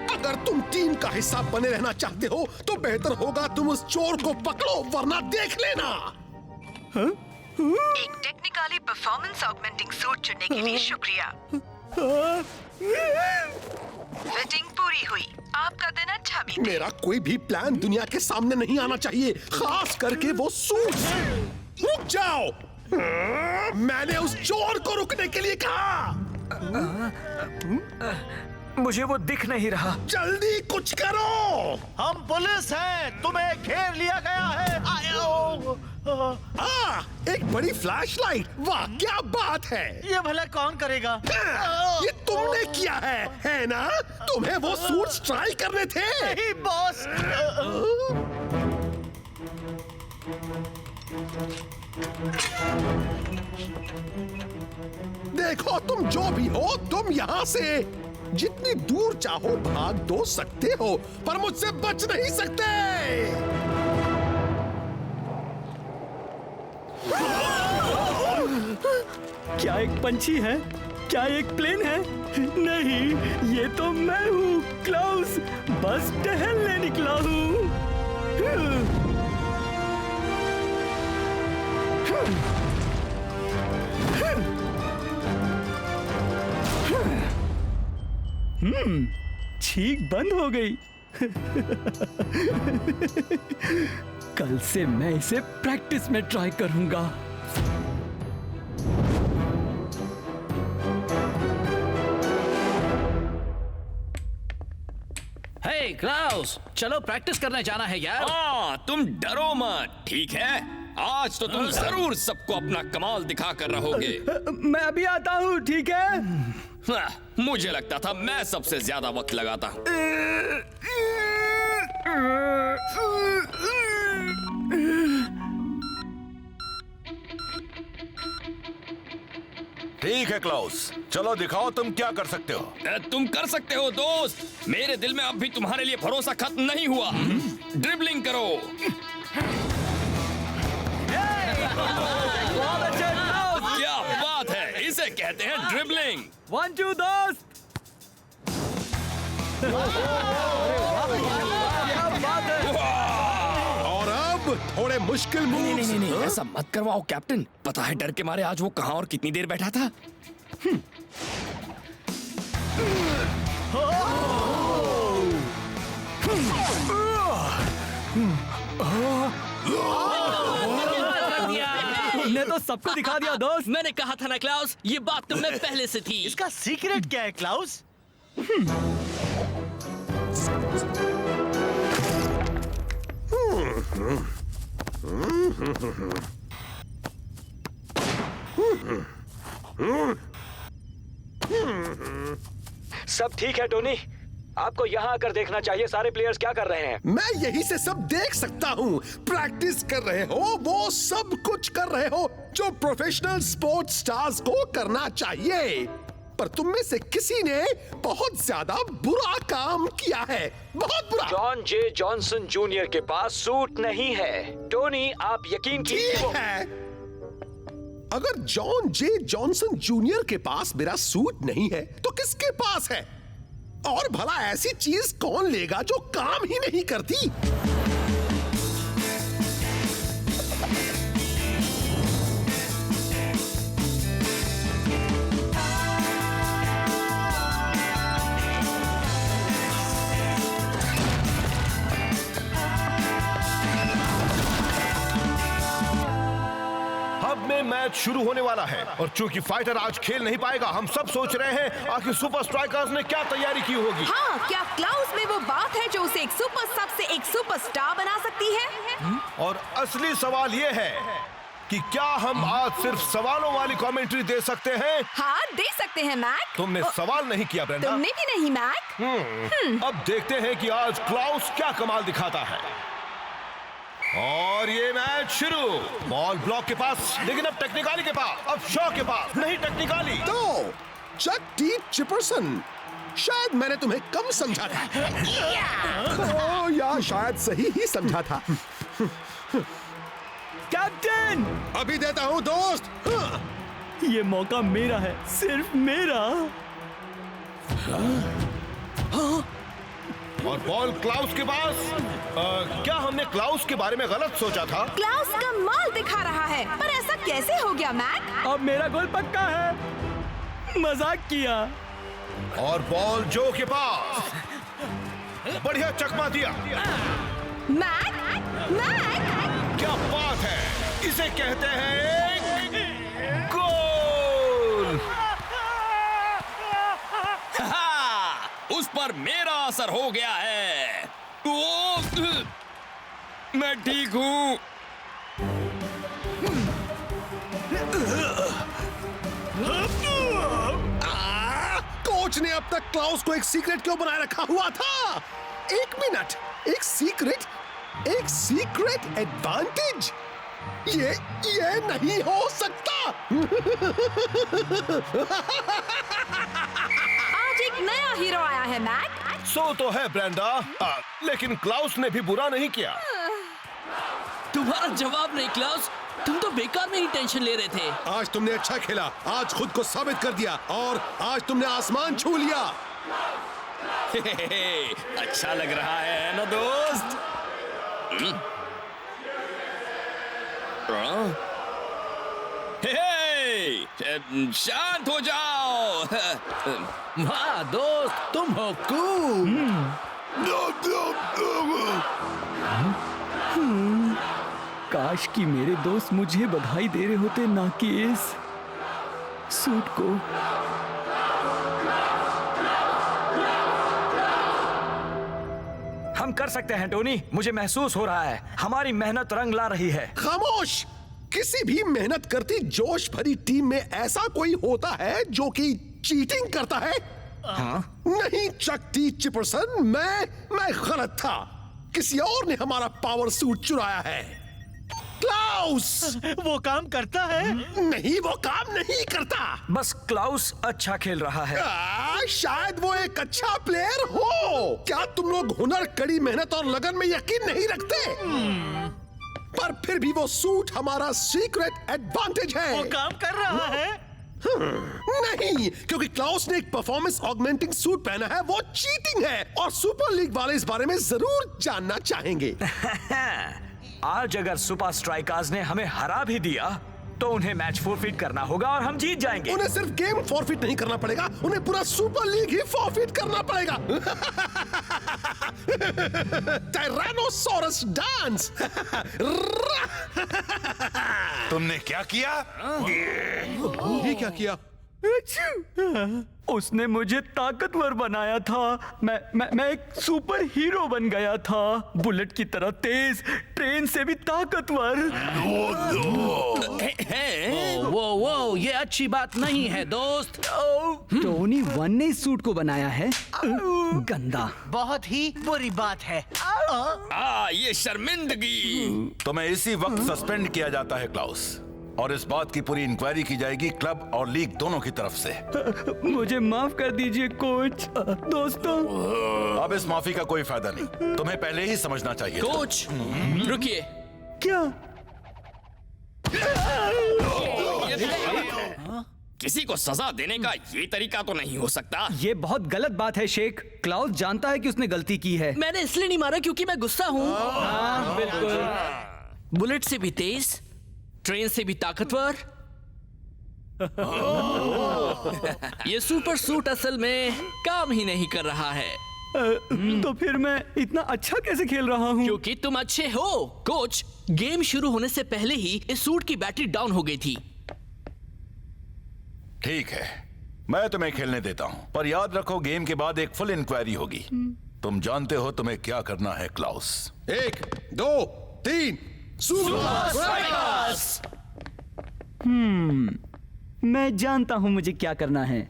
S7: अगर तुम टीम का हिस्सा बने रहना चाहते हो, तो बेहतर होगा तुम उस चोर को पकड़ो, वरना देख लेना।
S11: एक टेक्निकली परफॉर्मेंस ऑगमेंटिंग सूट चुनने के लिए शुक्रिया। फिटिंग पूरी हुई। आपका दिन अच्छा बीते।
S7: मेरा कोई भी प्लान दुनिया के सामने नहीं आना चाहिए, खास करके वो सूट। रुक जाओ, मैंने उस चोर को रुकने के लिए कहा।
S4: मुझे वो दिख नहीं रहा।
S7: जल्दी कुछ करो।
S5: हम पुलिस हैं, तुम्हें घेर लिया गया है।
S7: एक बड़ी फ्लैशलाइट। वाह, क्या बात है।
S5: ये भला कौन करेगा?
S7: ये तुमने किया है ना? तुम्हें वो सूट्स ट्राई करने थे।
S5: नहीं बॉस।
S7: देखो, तुम जो भी हो, तुम यहाँ से जितनी दूर चाहो भाग दो सकते हो, पर मुझसे बच नहीं सकते।
S2: क्या एक पंछी है? क्या एक प्लेन है? नहीं, ये तो मैं हूँ, क्लाउस। बस टहलने निकला हूँ। छींक बंद हो गई। कल से मैं इसे प्रैक्टिस में ट्राई करूंगा।
S3: हे क्लाउस, चलो प्रैक्टिस करने जाना है यार।
S12: हाँ, तुम डरो मत, ठीक है? आज तो तुम जरूर सबको अपना कमाल दिखा कर रहोगे।
S2: मैं अभी आता हूँ, ठीक है?
S12: मुझे लगता था मैं सबसे ज्यादा वक्त लगाता।
S10: ठीक है क्लाउस, चलो दिखाओ तुम क्या कर सकते हो।
S12: तुम कर सकते हो दोस्त। मेरे दिल में अब भी तुम्हारे लिए भरोसा खत्म नहीं हुआ। ड्रिबलिंग करो। क्या बात है, इसे कहते हैं ड्रिबलिंग।
S2: 1 2 दोस्त।
S7: और अब थोड़े मुश्किल मूव्स।
S12: नहीं, ऐसा मत करवाओ कैप्टन। पता है डर के मारे आज वो कहां और कितनी देर बैठा था।
S2: तुमने तो सबको दिखा दिया दोस्त।
S3: मैंने कहा था ना क्लाउस, ये बात तुमने पहले से थी।
S5: इसका सीक्रेट क्या है क्लाउस?
S13: सब ठीक है टोनी, आपको यहाँ आकर देखना चाहिए सारे प्लेयर्स क्या कर रहे हैं।
S7: मैं यहीं से सब देख सकता हूँ। प्रैक्टिस कर रहे हो, वो सब कुछ कर रहे हो जो प्रोफेशनल स्पोर्ट्स स्टार्स को करना चाहिए। पर तुम में से किसी ने बहुत ज्यादा बुरा काम किया है, बहुत बुरा।
S13: जॉन जे जॉनसन जूनियर के पास सूट नहीं है। टोनी, आप यकीन कीजिए
S7: ठीक है, अगर जॉन जे जॉनसन जूनियर के पास मेरा सूट नहीं है तो किसके पास है? और भला ऐसी चीज कौन लेगा जो काम ही नहीं करती?
S10: में मैच शुरू होने वाला है और चूंकि फाइटर आज खेल नहीं पाएगा, हम सब सोच रहे हैं आखिर सुपर स्ट्राइकर्स ने क्या तैयारी की होगी।
S11: हाँ, क्या क्लाउस में वो बात है जो उसे एक सुपर सब से एक सुपरस्टार बना सकती है?
S10: और असली सवाल ये है कि क्या हम आज सिर्फ सवालों वाली कमेंट्री दे सकते हैं?
S11: हाँ, दे सकते हैं मैक।
S10: तुमने सवाल नहीं किया ब्रेंडा।
S11: तुमने भी नहीं मैक।
S10: अब देखते हैं कि आज क्लाउस क्या कमाल दिखाता है। और ये मैच शुरू। बॉल ब्लॉक के पास, लेकिन अब टेक्निकाली के पास, अब शॉ के पास, नहीं टेक्निकाली।
S7: तो चक टी चिपर्सन, शायद मैंने तुम्हें कम समझा था। या शायद सही ही समझा था।
S2: कैप्टन,
S7: अभी देता हूँ दोस्त।
S2: ये मौका मेरा है, सिर्फ मेरा।
S10: और बॉल क्लाउस के पास। क्या हमने क्लाउस के बारे में गलत सोचा था?
S11: क्लाउस का माल दिखा रहा है, पर ऐसा कैसे हो गया मैक?
S2: अब मेरा गोल पक्का है, मजाक किया।
S10: और बॉल जो के पास, बढ़िया चकमा दिया।
S11: मैक, मैक,
S10: क्या बात है, इसे कहते हैं गोल।
S12: उस पर मेरा असर हो गया है। मैं ठीक हूँ।
S7: कोच ने अब तक क्लाउस को एक सीक्रेट क्यों बनाए रखा हुआ था? एक मिनट, एक सीक्रेट एडवांटेज? ये नहीं हो सकता।
S11: आज एक नया हीरो आया है मैक।
S10: सो तो है ब्रेंडा, लेकिन क्लाउस ने भी बुरा नहीं किया।
S3: तुम्हारा जवाब नहीं क्लाउस, तुम तो बेकार में ही टेंशन ले रहे थे।
S7: आज तुमने अच्छा खेला, आज खुद को साबित कर दिया और आज तुमने आसमान छू लिया।
S12: अच्छा लग रहा है ना दोस्त? शांत हो जाओ।
S5: वाह दोस्त, तुम हो कूल।
S2: काश कि मेरे दोस्त मुझे बधाई दे रहे होते, ना कि इस सूट को।
S13: हम कर सकते हैं टोनी, मुझे महसूस हो रहा है हमारी मेहनत रंग ला रही है।
S7: खामोश, किसी भी मेहनत करती जोश भरी टीम में ऐसा कोई होता है जो कि चीटिंग करता है?
S13: हाँ?
S7: नहीं चक टी चिपर्सन, मैं गलत था। किसी और ने हमारा पावर सूट चुराया है। क्लाउस
S5: वो काम करता है?
S7: नहीं, वो काम नहीं करता।
S13: बस क्लाउस अच्छा खेल रहा है।
S7: शायद वो एक अच्छा प्लेयर हो। क्या तुम लोग हुनर, कड़ी मेहनत और लगन में यकीन नहीं रखते? पर फिर भी वो सूट हमारा सीक्रेट एडवांटेज है।
S5: वो काम कर रहा है?
S7: नहीं, क्योंकि क्लाउस ने एक परफॉर्मेंस ऑगमेंटिंग सूट पहना है, वो चीटिंग है और सुपर लीग वाले इस बारे में जरूर जानना चाहेंगे।
S13: आज अगर सुपर स्ट्राइकर्स ने हमें हरा भी दिया
S4: तो उन्हें मैच फॉरफिट करना होगा और हम जीत जाएंगे।
S7: उन्हें सिर्फ गेम फॉरफिट नहीं करना पड़ेगा, उन्हें पूरा सुपर लीग ही फॉरफिट करना पड़ेगा। Tyrannosaurus dance.
S14: तुमने क्या किया?
S7: ये क्या किया?
S2: उसने मुझे ताकतवर बनाया था। मैं एक सुपर हीरो बन गया था, बुलेट की तरह तेज, ट्रेन से भी ताकतवर।
S8: वो ये अच्छी बात नहीं है दोस्त।
S2: टोनी वन ने इस सूट को बनाया है, गंदा।
S5: बहुत ही बुरी बात है।
S12: ये शर्मिंदगी।
S14: तुम्हें इसी वक्त सस्पेंड किया जाता है क्लाउस, और इस बात की पूरी इंक्वायरी की जाएगी क्लब और लीग दोनों की तरफ से।
S2: मुझे माफ कर दीजिए कोच। दोस्तों,
S14: अब इस माफी का कोई फायदा नहीं, तुम्हें पहले ही समझना चाहिए।
S3: कोच रुकिए।
S2: क्या?
S12: किसी को सजा देने का ये तरीका तो नहीं हो सकता।
S2: ये बहुत गलत बात है शेख। क्लाउस जानता है कि उसने गलती की है।
S3: मैंने इसलिए नहीं मारा क्योंकि मैं गुस्सा हूँ।
S2: हाँ, बिल्कुल।
S3: बुलेट से भी तेज, ट्रेन से भी ताकतवर। ये सुपर सूट असल में काम ही नहीं कर रहा है।
S2: तो फिर मैं इतना अच्छा कैसे खेल रहा हूँ?
S3: क्योंकि तुम अच्छे हो। कोच, गेम शुरू होने से पहले ही इस सूट की बैटरी डाउन हो गई थी।
S14: ठीक है, मैं तुम्हें खेलने देता हूँ, पर याद रखो गेम के बाद एक फुल इंक्वायरी होगी। तुम जानते हो तुम्हें क्या करना है क्लाउस।
S7: 1, 2, 3 super strikers.
S2: मैं जानता हूँ मुझे क्या करना है।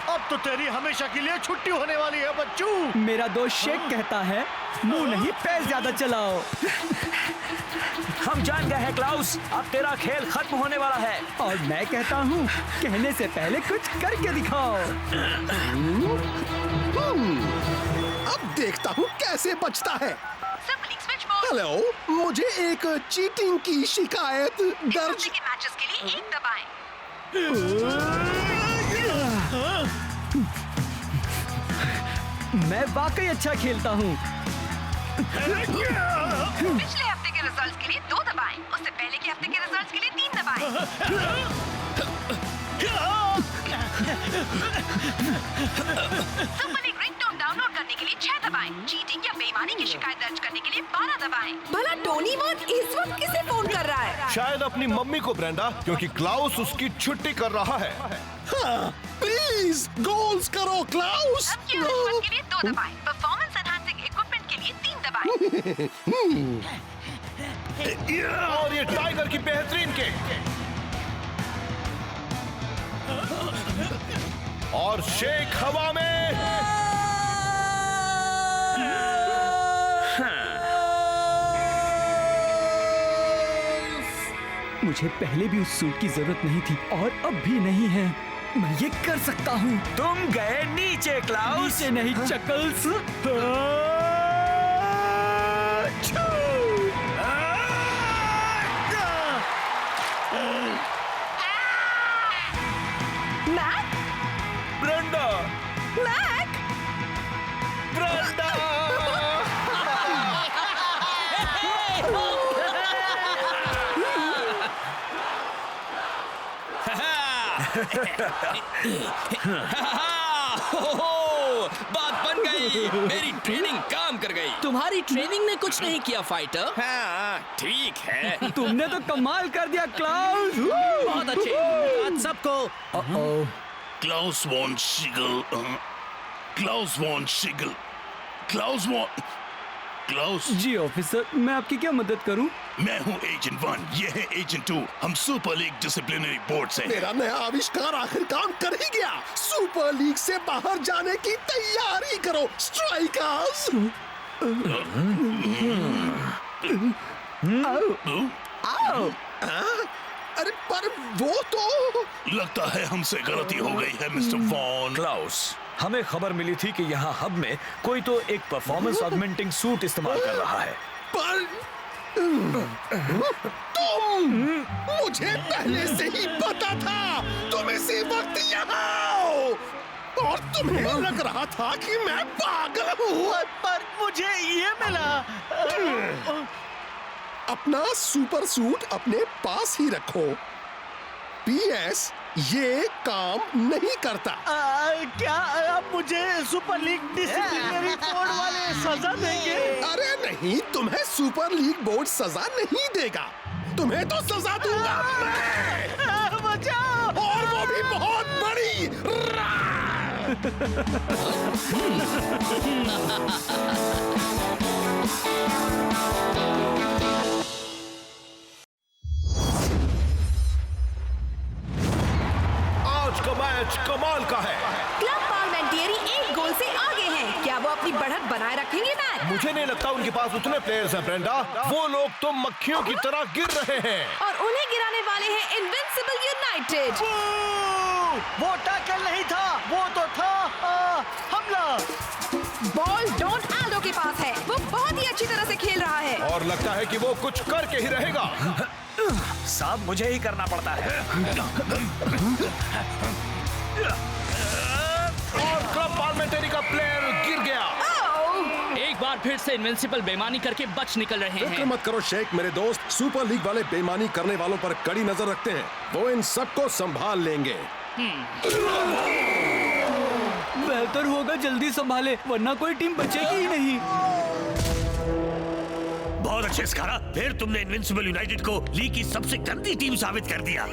S5: अब तो तेरी हमेशा के लिए छुट्टी होने वाली है बच्चू।
S2: मेरा दोस्त शेख कहता है मुंह नहीं पैर ज्यादा चलाओ।
S4: हम जान गए हैं क्लाउस, अब तेरा खेल खत्म होने वाला है।
S2: और मैं कहता हूँ कहने से पहले कुछ करके दिखाओ।
S7: अब देखता हूँ कैसे बचता है। हेलो, मुझे एक चीटिंग की शिकायत दर्ज।
S11: के मैचेस के लिए 1 दबाएं।
S2: मैं वाकई अच्छा खेलता हूँ।
S11: पिछले हफ्ते के रिजल्ट्स के लिए 2 दबाएं। उससे पहले के हफ्ते के रिजल्ट्स के लिए 3 दबाएं। सुपर लीग रिंगटोन डाउनलोड करने के लिए 6 दबाएं। चीटिंग या बेईमानी की शिकायत दर्ज करने के लिए 12 दबाएं। भला टोनी वन इस वक्त किसे फोन कर रहा है?
S10: शायद अपनी मम्मी को ब्रेंडा, क्योंकि क्लाउस उसकी छुट्टी कर रहा है।
S7: हाँ, प्लीज गोल्स करो क्लाउस।
S11: के लिए 2 दबाएं। परफॉर्मेंस एनहांसिंग इक्विपमेंट के लिए 3 दबाएं।
S10: और ये टाइगर की बेहतरीन किक। और शेख हवा में।
S2: मुझे पहले भी उस सूट की जरूरत नहीं थी और अब भी नहीं है। मैं ये कर सकता हूँ।
S4: तुम गए नीचे क्लाउस।
S2: नीचे नहीं chuckles.
S11: Mac?
S10: Brenda.
S11: Mac?
S10: Brenda.
S12: बात बन गई। मेरी ट्रेनिंग काम कर गई।
S3: तुम्हारी ट्रेनिंग ने कुछ नहीं किया फाइटर।
S12: हाँ, ठीक है।
S2: तुमने तो कमाल कर दिया क्लाउस।
S3: बहुत अच्छे।
S5: आज सबको
S1: Klaus von Schigl. Klaus von Schigl. Klaus von. Klaus.
S2: जी ऑफिसर, मैं आपकी क्या मदद करूं?
S1: मैं हूं एजेंट 1, ये है एजेंट 2। हम सुपर लीग डिसिप्लिनरी बोर्ड से।
S7: मेरा नया आविष्कार आखिर काम कर ही गया। सुपर लीग से बाहर जाने की तैयारी करो स्ट्राइकर्स। अरे पर वो तो
S1: लगता है हमसे गलती हो गई है मिस्टर वॉन।
S4: क्लाउस, हमें खबर मिली थी कि यहाँ हब में कोई तो एक परफॉर्मेंस ऑगमेंटिंग सूट इस्तेमाल कर रहा है।
S7: पर तुम, मुझे पहले से ही पता था तुम इसी वक्त यहाँ आओ, और तुम्हें लग रहा था कि मैं पागल हूँ।
S5: पर मुझे ये मिला।
S7: अपना सुपर सूट अपने पास ही रखो। PS ये काम नहीं करता।
S5: क्या आप मुझे सुपर लीग डिसिप्लिनरी बोर्ड वाले सजा देंगे?
S7: अरे नहीं, तुम्हें सुपर लीग बोर्ड सजा नहीं देगा, तुम्हें तो सजा दूंगा मैं।
S5: बचाओ!
S7: और वो भी बहुत बड़ी।
S10: आज का मैच कमाल का है।
S11: क्लब पार्लियामेंटेरी 1 गोल से आगे हैं। क्या वो अपनी बढ़त बनाए रखेंगे मैच?
S10: मुझे नहीं लगता उनके पास उतने प्लेयर्स हैं ब्रेंडा। वो लोग तो मक्खियों की तरह गिर रहे हैं।
S11: और उन्हें गिराने वाले हैं इनविंसिबल यूनाइटेड।
S5: वो टैकल नहीं था, वो तो था हमला।
S11: बॉल डॉन आल्डो के पास है। वो बहुत ही अच्छी तरह से खेल रहा है।
S10: और लगता है कि वो कुछ करके ही रहेगा।
S4: सब मुझे ही करना पड़ता है।
S10: और क्लब पार्लियामेंटेरी का प्लेयर गिर गया।
S3: एक बार फिर से इनविंसिबल बेईमानी करके बच निकल रहे
S7: फिक्र
S3: हैं।
S7: मत करो शेख मेरे दोस्त, सुपर लीग वाले बेईमानी करने वालों पर कड़ी नजर रखते हैं। वो इन सबको संभाल लेंगे।
S2: बेहतर होगा जल्दी संभाले, वरना कोई टीम बचेगी ही नहीं।
S5: बहुत अच्छे स्कारा, फिर तुमने इनविंसिबल यूनाइटेड को लीग की सबसे गंदी टीम साबित कर दिया।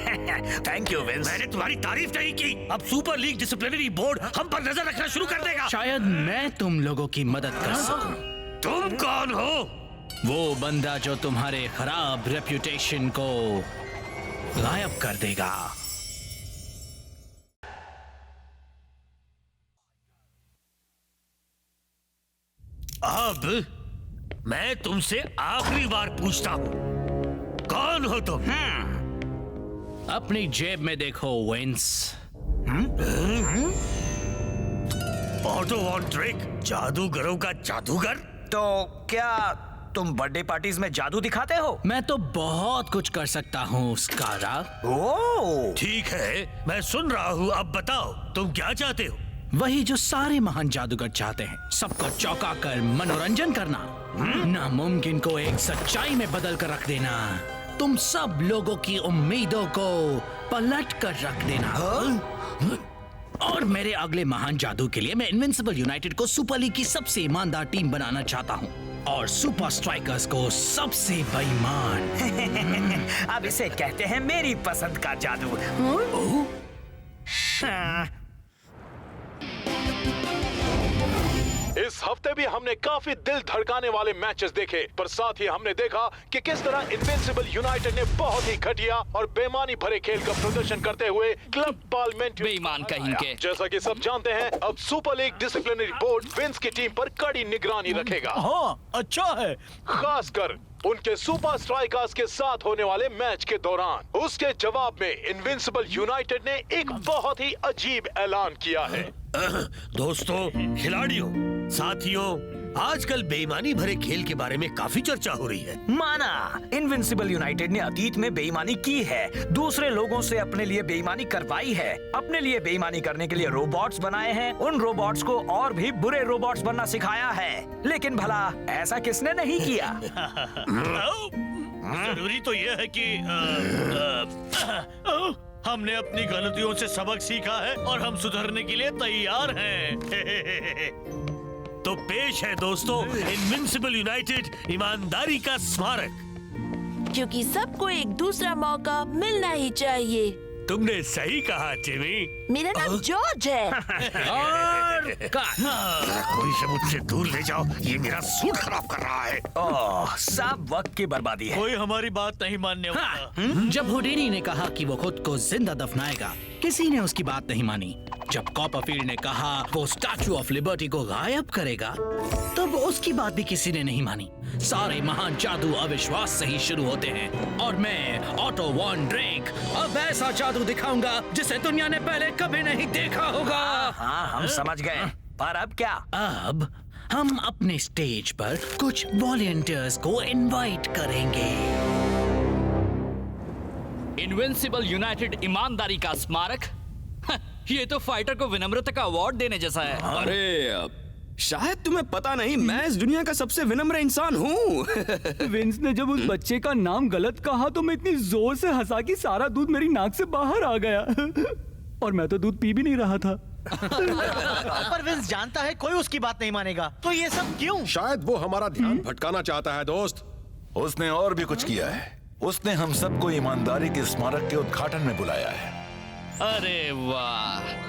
S4: Thank you Vince.
S5: मैंने तुम्हारी तारीफ नहीं की। अब सुपर लीग डिसिप्लिनरी बोर्ड हम पर नजर रखना शुरू कर देगा।
S3: शायद मैं तुम लोगों की मदद कर सकूं।
S5: तुम कौन हो?
S3: वो बंदा जो तुम्हारे खराब रेप्यूटेशन को गायब कर देगा।
S5: अब मैं तुमसे आखिरी बार पूछता हूँ, कौन हो तुम?
S3: अपनी जेब में देखो विंस।
S5: ऑटो वॉन ड्रेक, जादूगरों का जादूगर।
S4: तो क्या तुम बर्थडे पार्टीज में जादू दिखाते हो?
S3: मैं तो बहुत कुछ कर सकता हूँ स्कारा।
S4: ओह
S5: ठीक है, मैं सुन रहा हूँ। अब बताओ तुम क्या चाहते हो?
S3: वही जो सारे महान जादूगर चाहते हैं, सबको चौंका कर मनोरंजन करना, नामुमकिन को एक सच्चाई में बदल कर रख देना, तुम सब लोगों की उम्मीदों को पलट कर रख देना। और मेरे अगले महान जादू के लिए मैं इनविंसिबल यूनाइटेड को सुपर लीग की सबसे ईमानदार टीम बनाना चाहता हूँ और सुपर स्ट्राइकर्स को सबसे बेईमान।
S4: अब इसे कहते हैं मेरी पसंद का जादू।
S1: इस हफ्ते भी हमने काफी दिल धड़काने वाले मैचेस देखे, पर साथ ही हमने देखा कि किस तरह इनविंसिबल यूनाइटेड ने बहुत ही घटिया और बेईमानी भरे खेल का प्रदर्शन करते हुए क्लब पार्लियामेंटेरी
S3: बेईमान कहेंगे।
S1: जैसा कि सब जानते हैं, अब super league disciplinary board Vince की टीम पर कड़ी निगरानी रखेगा।
S5: हाँ, अच्छा है।
S1: खासकर उनके सुपर स्ट्राइकर्स के साथ होने वाले मैच के दौरान। उसके जवाब में इनविंसिबल यूनाइटेड ने एक बहुत ही अजीब ऐलान किया है।
S5: दोस्तों, खिलाड़ियों, साथियों, आजकल बेईमानी भरे खेल के बारे में काफी चर्चा हो रही है।
S4: माना, इनविंसिबल यूनाइटेड ने अतीत में बेईमानी की है, दूसरे लोगों से अपने लिए बेईमानी करवाई है, अपने लिए बेईमानी करने के लिए रोबोट्स बनाए हैं, उन रोबोट्स को और भी बुरे रोबोट्स बनना सिखाया है। लेकिन भला ऐसा किसने नहीं किया?
S5: जरूरी तो यह है कि हमने अपनी गलतियों से सबक सीखा है और हम सुधरने के लिए तैयार हैं। तो पेश है दोस्तों, इनविंसिबल यूनाइटेड ईमानदारी का स्मारक।
S15: क्योंकि सबको एक दूसरा मौका मिलना ही चाहिए।
S5: तुमने सही कहा जिमी।
S15: मेरा नाम जॉर्ज है।
S3: और
S5: कोई से मुझसे दूर ले जाओ, ये मेरा सूट खराब कर रहा है।
S4: ओह, सब वक्त की बर्बादी है।
S5: कोई हमारी बात नहीं मानने वाला।
S3: जब हुडीनी ने कहा कि वो खुद को जिंदा दफनाएगा, किसी ने उसकी बात नहीं मानी। जब कॉपरफील्ड ने कहा वो स्टैचू ऑफ लिबर्टी को गायब करेगा, तब उसकी बात भी किसी ने नहीं मानी। सारे महान जादू अविश्वास से ही शुरू होते हैं और मैं ऑटो वॉन ड्रेक अब ऐसा जादू दिखाऊंगा जिसे दुनिया ने पहले कभी नहीं देखा होगा।
S4: हाँ, हम समझ गए। पर अब क्या?
S3: अब हम अपने स्टेज पर कुछ वॉलंटियर्स को इनवाइट करेंगे। इनविंसिबल यूनाइटेड ईमानदारी का स्मारक? ये तो फाइटर को विनम्रता का अवार्ड देने जैसा है।
S12: अरे शायद तुम्हें पता नहीं, मैं इस दुनिया का सबसे विनम्र इंसान हूँ।
S2: विंस ने जब उस बच्चे का नाम गलत कहा तो मैं इतनी जोर से हंसा कि सारा दूध मेरी नाक से बाहर आ गया। और मैं तो दूध पी भी नहीं रहा था।
S16: पर विंस जानता है कोई उसकी बात नहीं मानेगा, तो ये सब क्यों?
S7: शायद वो हमारा ध्यान भटकाना चाहता है दोस्त।
S14: उसने और भी कुछ किया है। उसने हम सबको ईमानदारी के स्मारक के उद्घाटन में बुलाया है।
S8: अरे वाह,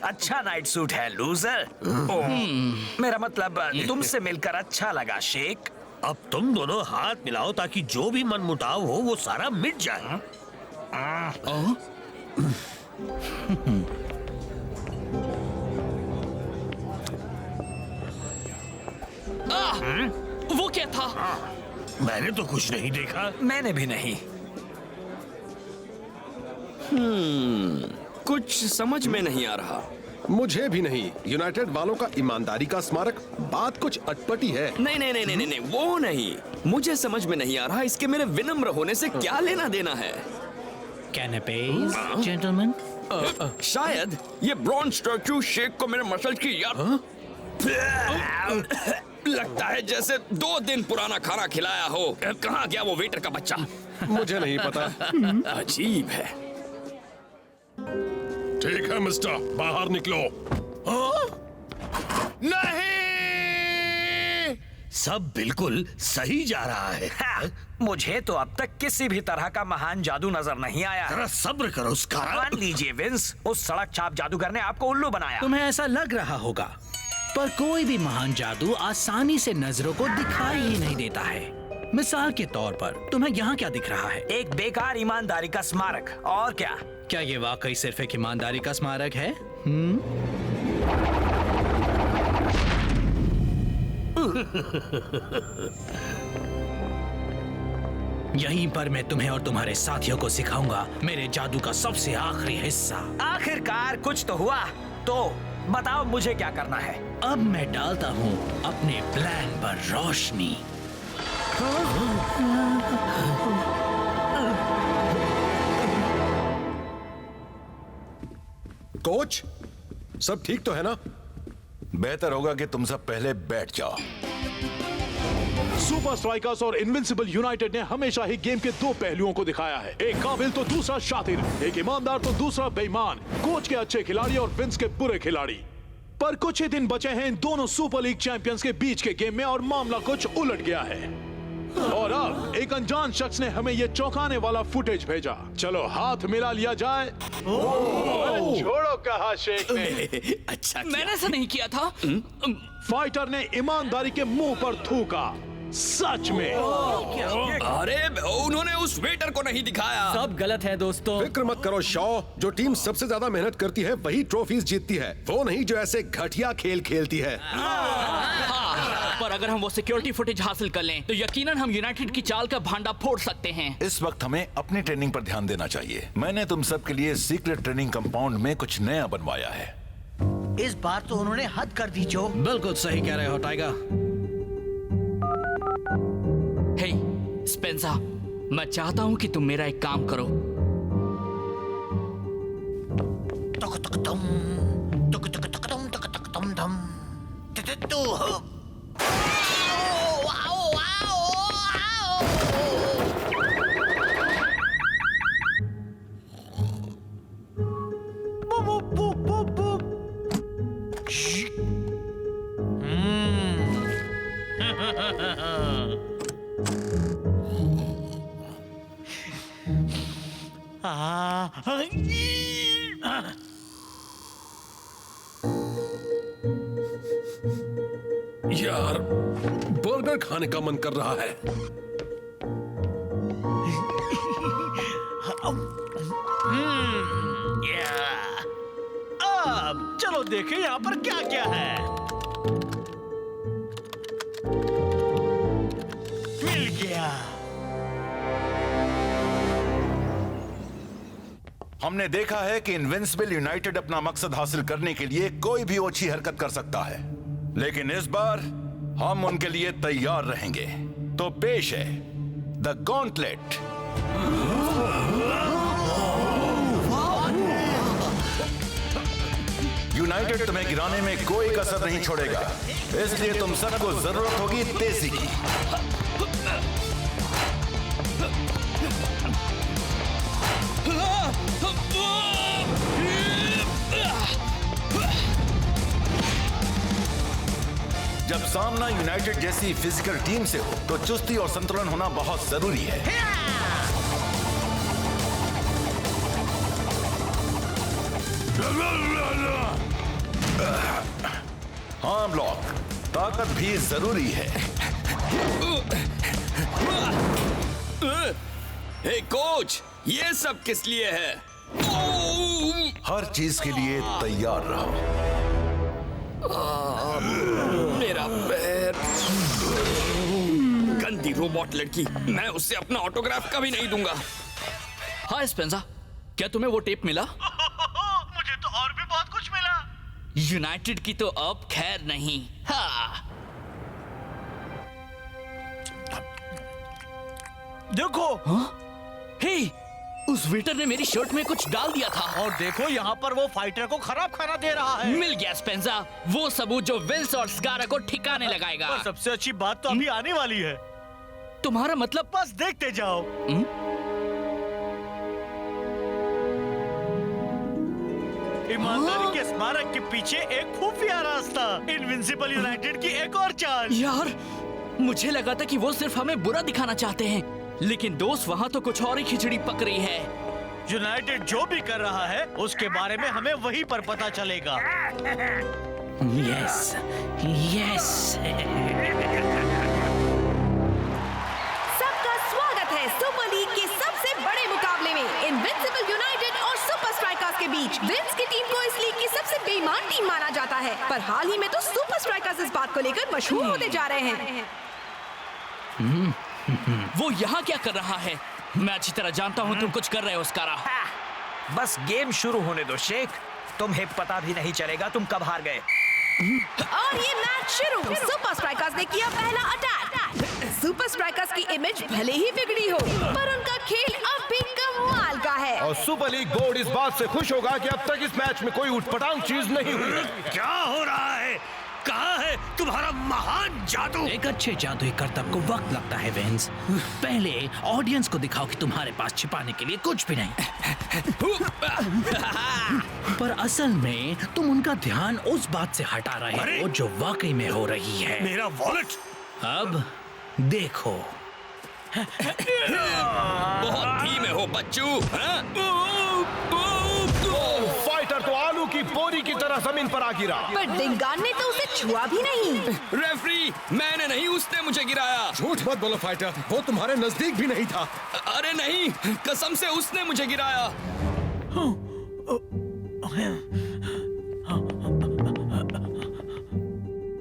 S4: अच्छा नाइट सूट है लूजर। मेरा मतलब तुमसे मिलकर अच्छा लगा शेख।
S5: अब तुम दोनों हाथ मिलाओ ताकि जो भी मनमुटाव हो वो सारा मिट जाए।
S12: वो क्या था?
S5: मैंने तो कुछ नहीं देखा।
S4: मैंने भी नहीं।
S12: कुछ समझ में नहीं आ रहा।
S7: मुझे भी नहीं। यूनाइटेड वालों का ईमानदारी का स्मारक, बात कुछ अटपटी है।
S12: नहीं नहीं नहीं नहीं नहीं, वो नहीं। मुझे समझ में नहीं आ रहा इसके मेरे विनम्र होने से क्या लेना देना है।
S3: कैनपेज, जेंटलमैन।
S12: शायद ये ब्रॉन्ज स्टैचू शेख को मेरे मसल्स की याद लगता है जैसे 2 दिन पुराना खाना खिलाया हो। कहाँ गया वो वेटर का बच्चा?
S7: मुझे नहीं पता।
S12: अजीब है।
S7: ठीक है मिस्टर, बाहर निकलो।
S5: नहीं, सब बिल्कुल सही जा रहा है।
S4: हाँ, मुझे तो अब तक किसी भी तरह का महान जादू नजर नहीं आया।
S5: जरा सब्र करो उसका।
S4: मान लीजिए विंस, उस सड़क छाप जादूगर ने आपको उल्लू बनाया।
S3: तुम्हें ऐसा लग रहा होगा, पर कोई भी महान जादू आसानी से नजरों को दिखाई ही नहीं देता है। मिसाल के तौर पर तुम्हें यहाँ क्या दिख रहा है?
S4: एक बेकार ईमानदारी का स्मारक। और क्या?
S3: क्या ये वाकई सिर्फ एक ईमानदारी का स्मारक है? यहीं पर मैं तुम्हें और तुम्हारे साथियों को सिखाऊंगा मेरे जादू का सबसे आखिरी हिस्सा।
S4: आखिरकार कुछ तो हुआ। तो बताओ मुझे क्या करना है?
S3: अब मैं डालता हूँ अपने प्लान पर रोशनी।
S7: कोच, सब ठीक तो है ना?
S14: बेहतर होगा कि तुम सब पहले बैठ जाओ।
S1: सुपर स्ट्राइकर्स और इनविंसिबल यूनाइटेड ने हमेशा ही गेम के 2 पहलुओं को दिखाया है। एक काबिल तो दूसरा शातिर, एक ईमानदार तो दूसरा बेईमान, कोच के अच्छे खिलाड़ी और विंस के बुरे खिलाड़ी। पर कुछ ही दिन बचे हैं इन दोनों सुपर लीग चैंपियंस के बीच के गेम में और मामला कुछ उलट गया है। और अब एक अनजान शख्स ने हमें ये चौंकाने वाला फुटेज भेजा। चलो हाथ मिला लिया जाए। छोड़ो कहा शेख ने।
S12: अच्छा,
S8: मैंने ऐसा नहीं किया था।
S1: फाइटर ने ईमानदारी के मुंह पर थूका। सच में?
S12: अरे उन्होंने उस वेटर को नहीं दिखाया।
S2: सब गलत है दोस्तों।
S7: फिक्र मत करो शॉ, जो टीम सबसे ज्यादा मेहनत करती है वही ट्रॉफीज जीतती है, वो नहीं जो ऐसे घटिया खेल खेलती है।
S8: पर अगर हम वो सिक्योरिटी फुटेज हासिल कर लें तो यकीनन हम यूनाइटेड की चाल का भांडा फोड़ सकते हैं।
S14: इस वक्त हमें अपनी ट्रेनिंग पर ध्यान देना चाहिए। मैंने तुम सब के लिए सीक्रेट ट्रेनिंग कंपाउंड में कुछ नया बनवाया है।
S16: इस बार तो उन्होंने हद कर दी जो।
S3: बिल्कुल सही कह रहे हो टाइगर।
S8: हे स्पेंसर, मैं चाहता हूँ कि तुम मेरा एक काम करो।
S7: यार, बर्गर खाने का मन कर रहा है।
S16: अब चलो देखें यहाँ पर क्या क्या है। मिल गया।
S14: हमने देखा है कि इनविंसिबल यूनाइटेड अपना मकसद हासिल करने के लिए कोई भी ओछी हरकत कर सकता है, लेकिन इस बार हम उनके लिए तैयार रहेंगे। तो पेश है द गॉन्टलेट। यूनाइटेड तुम्हें गिराने में कोई कसर नहीं छोड़ेगा, इसलिए तुम सबको जरूरत होगी तेजी की। जब सामना यूनाइटेड जैसी फिजिकल टीम से हो तो चुस्ती और संतुलन होना बहुत जरूरी है। हाँ ब्लॉक, ताकत भी जरूरी है।
S12: हे कोच, ये सब किस लिए है?
S14: हर चीज के लिए तैयार रहो।
S12: मेरा पैर। गंदी रोबोट लड़की, मैं उससे अपना ऑटोग्राफ कभी नहीं दूंगा।
S8: हाँ स्पेंजा, क्या तुम्हें वो टेप मिला?
S16: मुझे तो और भी बहुत कुछ मिला।
S8: यूनाइटेड की तो अब खैर नहीं। हाँ।
S16: देखो।
S8: हाँ? हे, उस वेटर ने मेरी शर्ट में कुछ डाल दिया था।
S16: और देखो यहाँ पर वो फाइटर को खराब खाना दे रहा है।
S8: मिल गया स्पेंजा, वो सबूत जो विल्स और स्कारा को ठिकाने लगाएगा।
S16: और सबसे अच्छी बात तो अभी आने वाली है।
S8: तुम्हारा मतलब?
S16: बस देखते जाओ। ईमानदारी के स्मारक के पीछे एक खुफिया रास्ता, इनविंसिबल यूनाइटेड की एक और चाल।
S8: यार, मुझे लगा था कि वो सिर्फ हमें बुरा दिखाना चाहते हैं, लेकिन दोस्त वहाँ तो कुछ और ही खिचड़ी पक रही है।
S16: यूनाइटेड जो भी कर रहा है उसके बारे में हमें वहीं पर पता चलेगा।
S3: Yes, yes.
S11: सबका स्वागत है सुपर लीग के सबसे बड़े मुकाबले में, इनविंसिबल यूनाइटेड और सुपर स्ट्राइकर्स के बीच। विंस की टीम को इस लीग की सबसे बेईमान टीम माना जाता है, पर हाल ही में तो सुपर स्ट्राइकर्स इस बात को लेकर मशहूर होते जा रहे हैं।
S8: वो यहाँ क्या कर रहा है? मैं अच्छी तरह जानता हूँ तुम कुछ कर रहे हो स्कारा।
S13: बस गेम शुरू होने दो शेख, तुम्हें पता भी नहीं चलेगा तुम कब हार गए।
S11: और ये मैच शुरू। सुपर स्ट्राइकर्स ने किया पहला अटैक। सुपर स्ट्राइकर्स की इमेज भले ही बिगड़ी हो, पर उनका खेल अब भी कमाल का है।
S10: और सुपर लीग बोर्ड इस बात से खुश होगा कि अब तक इस मैच में कोई उटपटांग चीज नहीं हुई है।
S5: क्या हो रहा है? कहाँ है तुम्हारा महान जादू?
S3: एक अच्छे जादुई करतब को वक्त लगता है विंस। पहले ऑडियंस को दिखाओ कि तुम्हारे पास छिपाने के लिए कुछ भी नहीं। पर असल में तुम उनका ध्यान उस बात से हटा रहे हो जो वाकई में हो रही है।
S5: मेरा वॉलेट।
S3: अब देखो।
S12: बहुत धीमे हो बच्चू।
S10: फाइटर तो आलू की बोरी की तरह जमीन पर आ गिरा।
S11: पर डिंगान ने तो उसे छुआ भी नहीं।
S12: रेफरी, मैंने नहीं, उसने मुझे गिराया।
S7: झूठ मत बोलो फाइटर, वो तुम्हारे नजदीक भी नहीं था।
S12: अरे नहीं, कसम से उसने मुझे गिराया।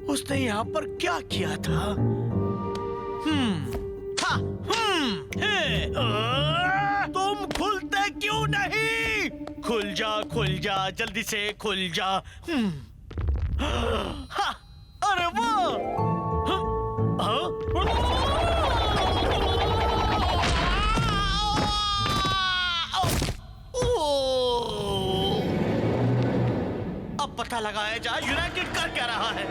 S16: उसने यहाँ पर क्या किया था? तुम खुलते क्यों नहीं? खुल जा जल्दी से खुल जा। अरे वाह! अब पता लगाया जाए यूनाइटेड कर क्या रहा है।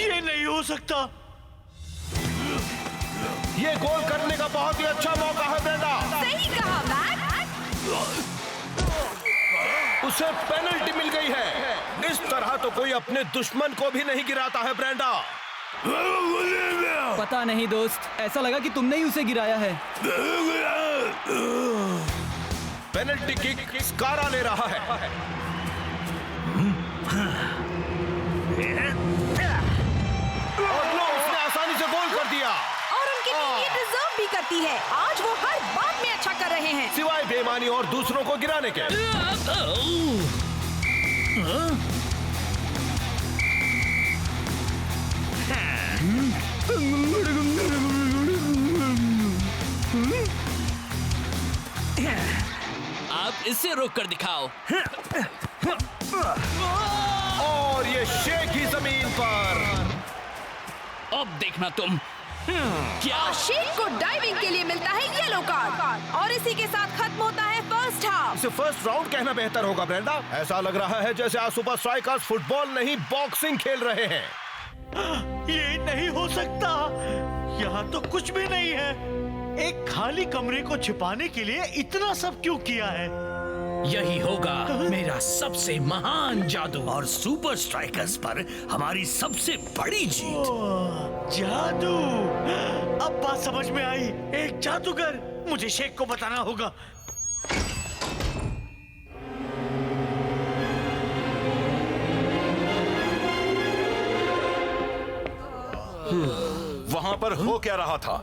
S16: ये नहीं हो सकता।
S10: ये गोल करने का बहुत ही अच्छा मौका है ब्रेंडा।
S11: सही कहा मैक।
S10: उसे पेनल्टी मिल गई है। इस तरह तो कोई अपने दुश्मन को भी नहीं गिराता है ब्रेंडा।
S2: पता नहीं दोस्त, ऐसा लगा कि तुमने ही उसे गिराया है।
S10: पेनल्टी किक स्कारा ले रहा है। और लो, उसने आसानी से गोल कर दिया।
S11: और उनकी टीम ये डिजर्व भी करती है। आज वो हर बात में अच्छा कर रहे हैं,
S10: सिवाय बेईमानी और दूसरों को गिराने के।
S8: आप इसे रोक कर दिखाओ।
S10: और ये शेख ही जमीन पर।
S8: अब देखना तुम। क्या
S11: शेख को डाइविंग के लिए मिलता है येलो कार्ड और इसी के साथ खत्म होता है फर्स्ट हाफ।
S10: इसे फर्स्ट राउंड कहना बेहतर होगा ब्रेंडा। ऐसा लग रहा है जैसे आज सुपर स्ट्राइकर्स फुटबॉल नहीं बॉक्सिंग खेल रहे हैं।
S16: ये नहीं हो सकता, यहाँ तो कुछ भी नहीं है। एक खाली कमरे को छिपाने के लिए इतना सब क्यों किया है?
S3: यही होगा मेरा सबसे महान जादू
S5: और सुपर स्ट्राइकर्स पर हमारी सबसे बड़ी जीत।
S16: जादू, अब बात समझ में आई। एक जादूगर, मुझे शेख को बताना होगा।
S14: वहां पर हो क्या रहा था?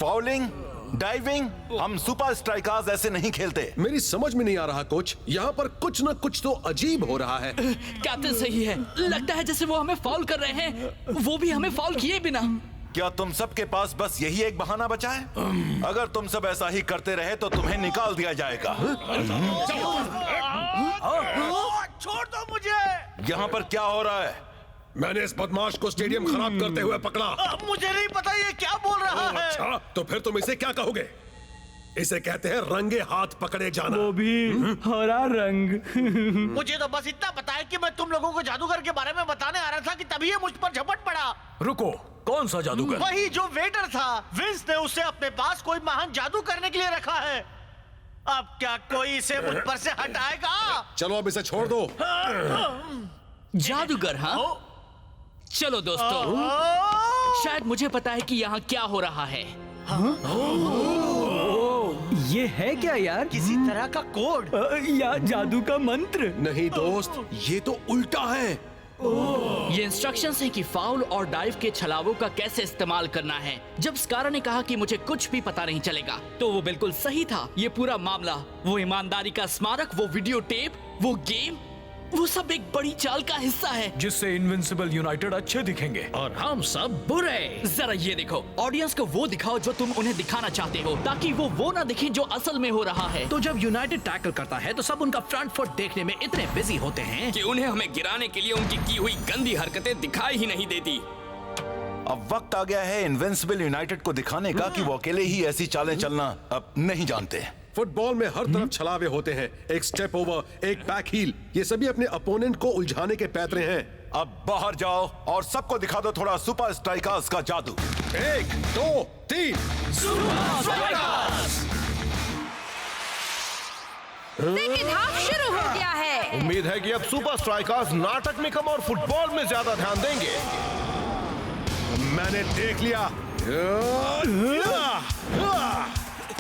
S14: Fouling, diving? हम सुपर स्ट्राइकर्स ऐसे नहीं खेलते।
S7: मेरी समझ में नहीं आ रहा कोच, यहाँ पर कुछ न कुछ तो अजीब हो रहा है।
S8: कैप्टन सही है, लगता है जैसे वो हमें फाउल कर रहे हैं, वो भी हमें फाउल किए बिना।
S14: क्या तुम सबके पास बस यही एक बहाना बचा है? अगर तुम सब ऐसा ही करते रहे तो तुम्हें निकाल दिया जाएगा।
S16: छोड़ दो मुझे।
S14: यहाँ पर क्या हो रहा है?
S7: मैंने इस बदमाश को स्टेडियम खराब करते हुए पकड़ा।
S16: मुझे नहीं पता ये क्या बोल रहा है।
S7: अच्छा, तो फिर तुम इसे क्या कहोगे? इसे कहते हैं रंगे हाथ पकड़े जाना।
S2: वो भी हरा रंग।
S16: मुझे तो बस इतना पता है कि मैं तुम लोगों को जादूगर के बारे में बताने आ रहा था कि तभी ये मुझ पर झपट पड़ा।
S4: रुको, कौन सा जादूगर?
S16: वही जो वेटर था। विंस ने उसे अपने पास कोई महान जादू करने के लिए रखा है। अब क्या कोई इसे मुझ पर से हटाएगा?
S7: चलो अब इसे छोड़ दो।
S8: जादूगर? हाँ, चलो दोस्तों, शायद मुझे पता है कि यहाँ क्या हो रहा है।
S2: ये है क्या यार?
S16: किसी तरह का कोड
S2: या जादू का मंत्र?
S7: नहीं दोस्त, ये तो उल्टा है।
S8: ये इंस्ट्रक्शंस हैं कि फाउल और डाइव के छलावों का कैसे इस्तेमाल करना है। जब स्कारा ने कहा कि मुझे कुछ भी पता नहीं चलेगा, तो वो बिल्कुल सही था। ये पूरा मामला, वो ईमानदारी का स्मारक, वो वीडियो टेप, वो गेम, वो सब एक बड़ी चाल का हिस्सा है
S4: जिससे इनविंसिबल यूनाइटेड अच्छे दिखेंगे
S3: और हम सब बुरे।
S8: जरा ये देखो, ऑडियंस को वो दिखाओ जो तुम उन्हें दिखाना चाहते हो, ताकि वो ना दिखे जो असल में हो रहा है।
S3: तो जब यूनाइटेड टैकल करता है तो सब उनका फ्रंट फुट देखने में इतने बिजी होते हैं
S12: कि उन्हें हमें गिराने के लिए उनकी की हुई गंदी हरकतें दिखाई ही नहीं देती।
S14: अब वक्त आ गया है इनविंसिबल यूनाइटेड को दिखाने का कि वो अकेले ही ऐसी चालें चलना अब नहीं जानते।
S7: फुटबॉल में हर तरफ छलावे होते हैं। एक स्टेप ओवर, एक बैक हील, ये सभी अपने अपोनेंट को उलझाने के पैतरे हैं।
S14: अब बाहर जाओ और सबको दिखा दो थोड़ा सुपर स्ट्राइकर्स का जादू।
S7: 1, 2, 3
S11: सुपर स्ट्राइकर्स! सेकंड हाफ शुरू हो गया है।
S10: उम्मीद है कि अब सुपर स्ट्राइकर्स नाटक में कम और फुटबॉल में ज्यादा ध्यान देंगे।
S7: मैंने देख लिया।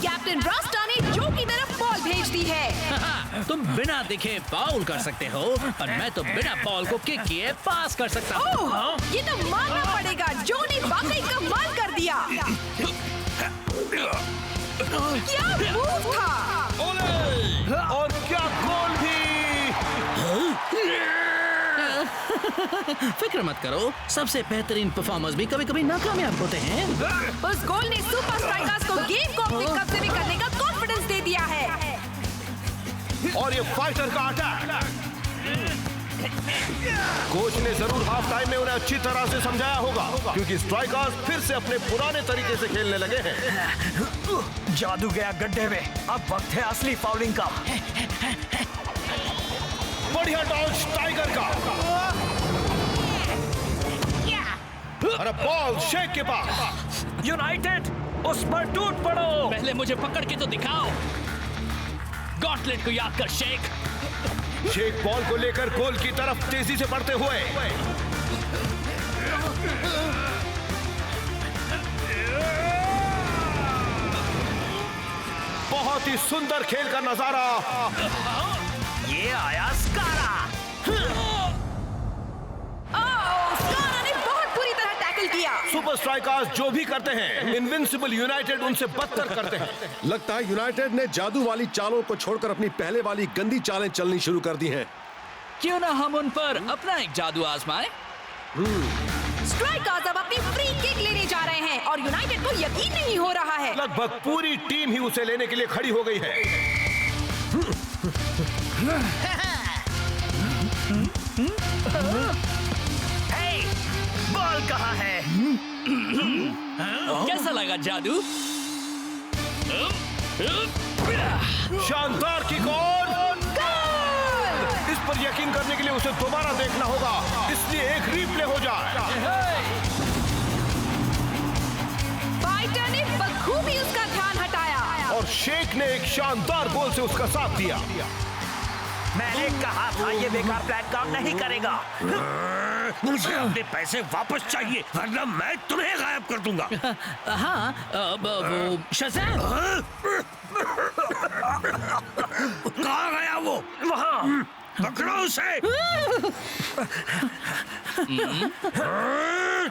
S11: कैप्टन रास्टा ने जो की तरफ बॉल भेज दी है।
S3: तुम बिना दिखे फाउल कर सकते हो और मैं तो बिना बॉल को किक किए पास कर सकता हूँ।
S11: ये तो मानना पड़ेगा, जो ने वाकई कमाल कर दिया। क्या मूव था!
S10: और क्या गोल भी!
S3: फिक्र मत करो, सबसे बेहतरीन परफॉर्मर्स भी कभी-कभी नाकामयाब होते हैं।
S11: उस गोल ने सुपर स्ट्राइकर्स को गेम को अपने कब्जे में करने का कॉन्फिडेंस दे दिया है।
S10: और ये फाइटर का अटैक! कोच ने जरूर हाफ टाइम में उन्हें अच्छी तरह से समझाया होगा, क्योंकि स्ट्राइकर्स फिर से अपने पुराने तरीके से खेलने लगे हैं।
S4: जादू गया गड्ढे में, अब वक्त है असली फाउलिंग का।
S10: बढ़िया डॉज टाइगर का। अरे बॉल शेख के पास।
S4: यूनाइटेड उस पर टूट पड़ो।
S8: पहले मुझे पकड़ के तो दिखाओ। गॉटलेट को याद कर शेख।
S10: शेख बॉल को लेकर गोल की तरफ तेजी से बढ़ते हुए। बहुत ही सुंदर खेल का नजारा।
S4: ये आया स्कारा।
S11: स्कारा ने बहुत बुरी तरह टैकल किया।
S10: सुपर स्ट्राइकर्स जो भी करते हैं, इनविंसिबल यूनाइटेड उनसे बदतर करते हैं।
S7: लगता है यूनाइटेड ने जादू वाली चालों को छोड़कर अपनी पहले वाली गंदी चालें चलनी शुरू कर दी हैं।
S8: क्यों ना हम उन पर अपना एक जादू आजमाएं?
S11: स्ट्राइकर्स अब अपनी फ्री किक लेने जा रहे हैं और यूनाइटेड को यकीन नहीं हो रहा है।
S10: लगभग पूरी टीम ही उसे लेने के लिए खड़ी हो गई है।
S4: बॉल कहाँ है?
S8: कैसा लगा जादू?
S10: शानदार किक और इस पर यकीन करने के लिए उसे दोबारा देखना होगा, इसलिए एक रीप्ले हो जाए।
S11: फाइटर ने बखूबी उसका ध्यान हटाया
S10: और शेख ने एक शानदार गोल से उसका साथ दिया।
S5: मैंने कहा था ये बेकार प्लान काम नहीं करेगा। मुझे अपने पैसे वापस चाहिए वरना मैं तुम्हें गायब कर दूंगा।
S3: हाँ, वो शज़ैम।
S5: कहाँ गया वो? वहाँ पकड़ो उसे।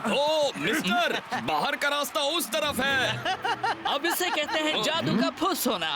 S12: ओ मिस्टर, बाहर का रास्ता उस तरफ है।
S8: अब इसे कहते हैं जादू का फुस होना।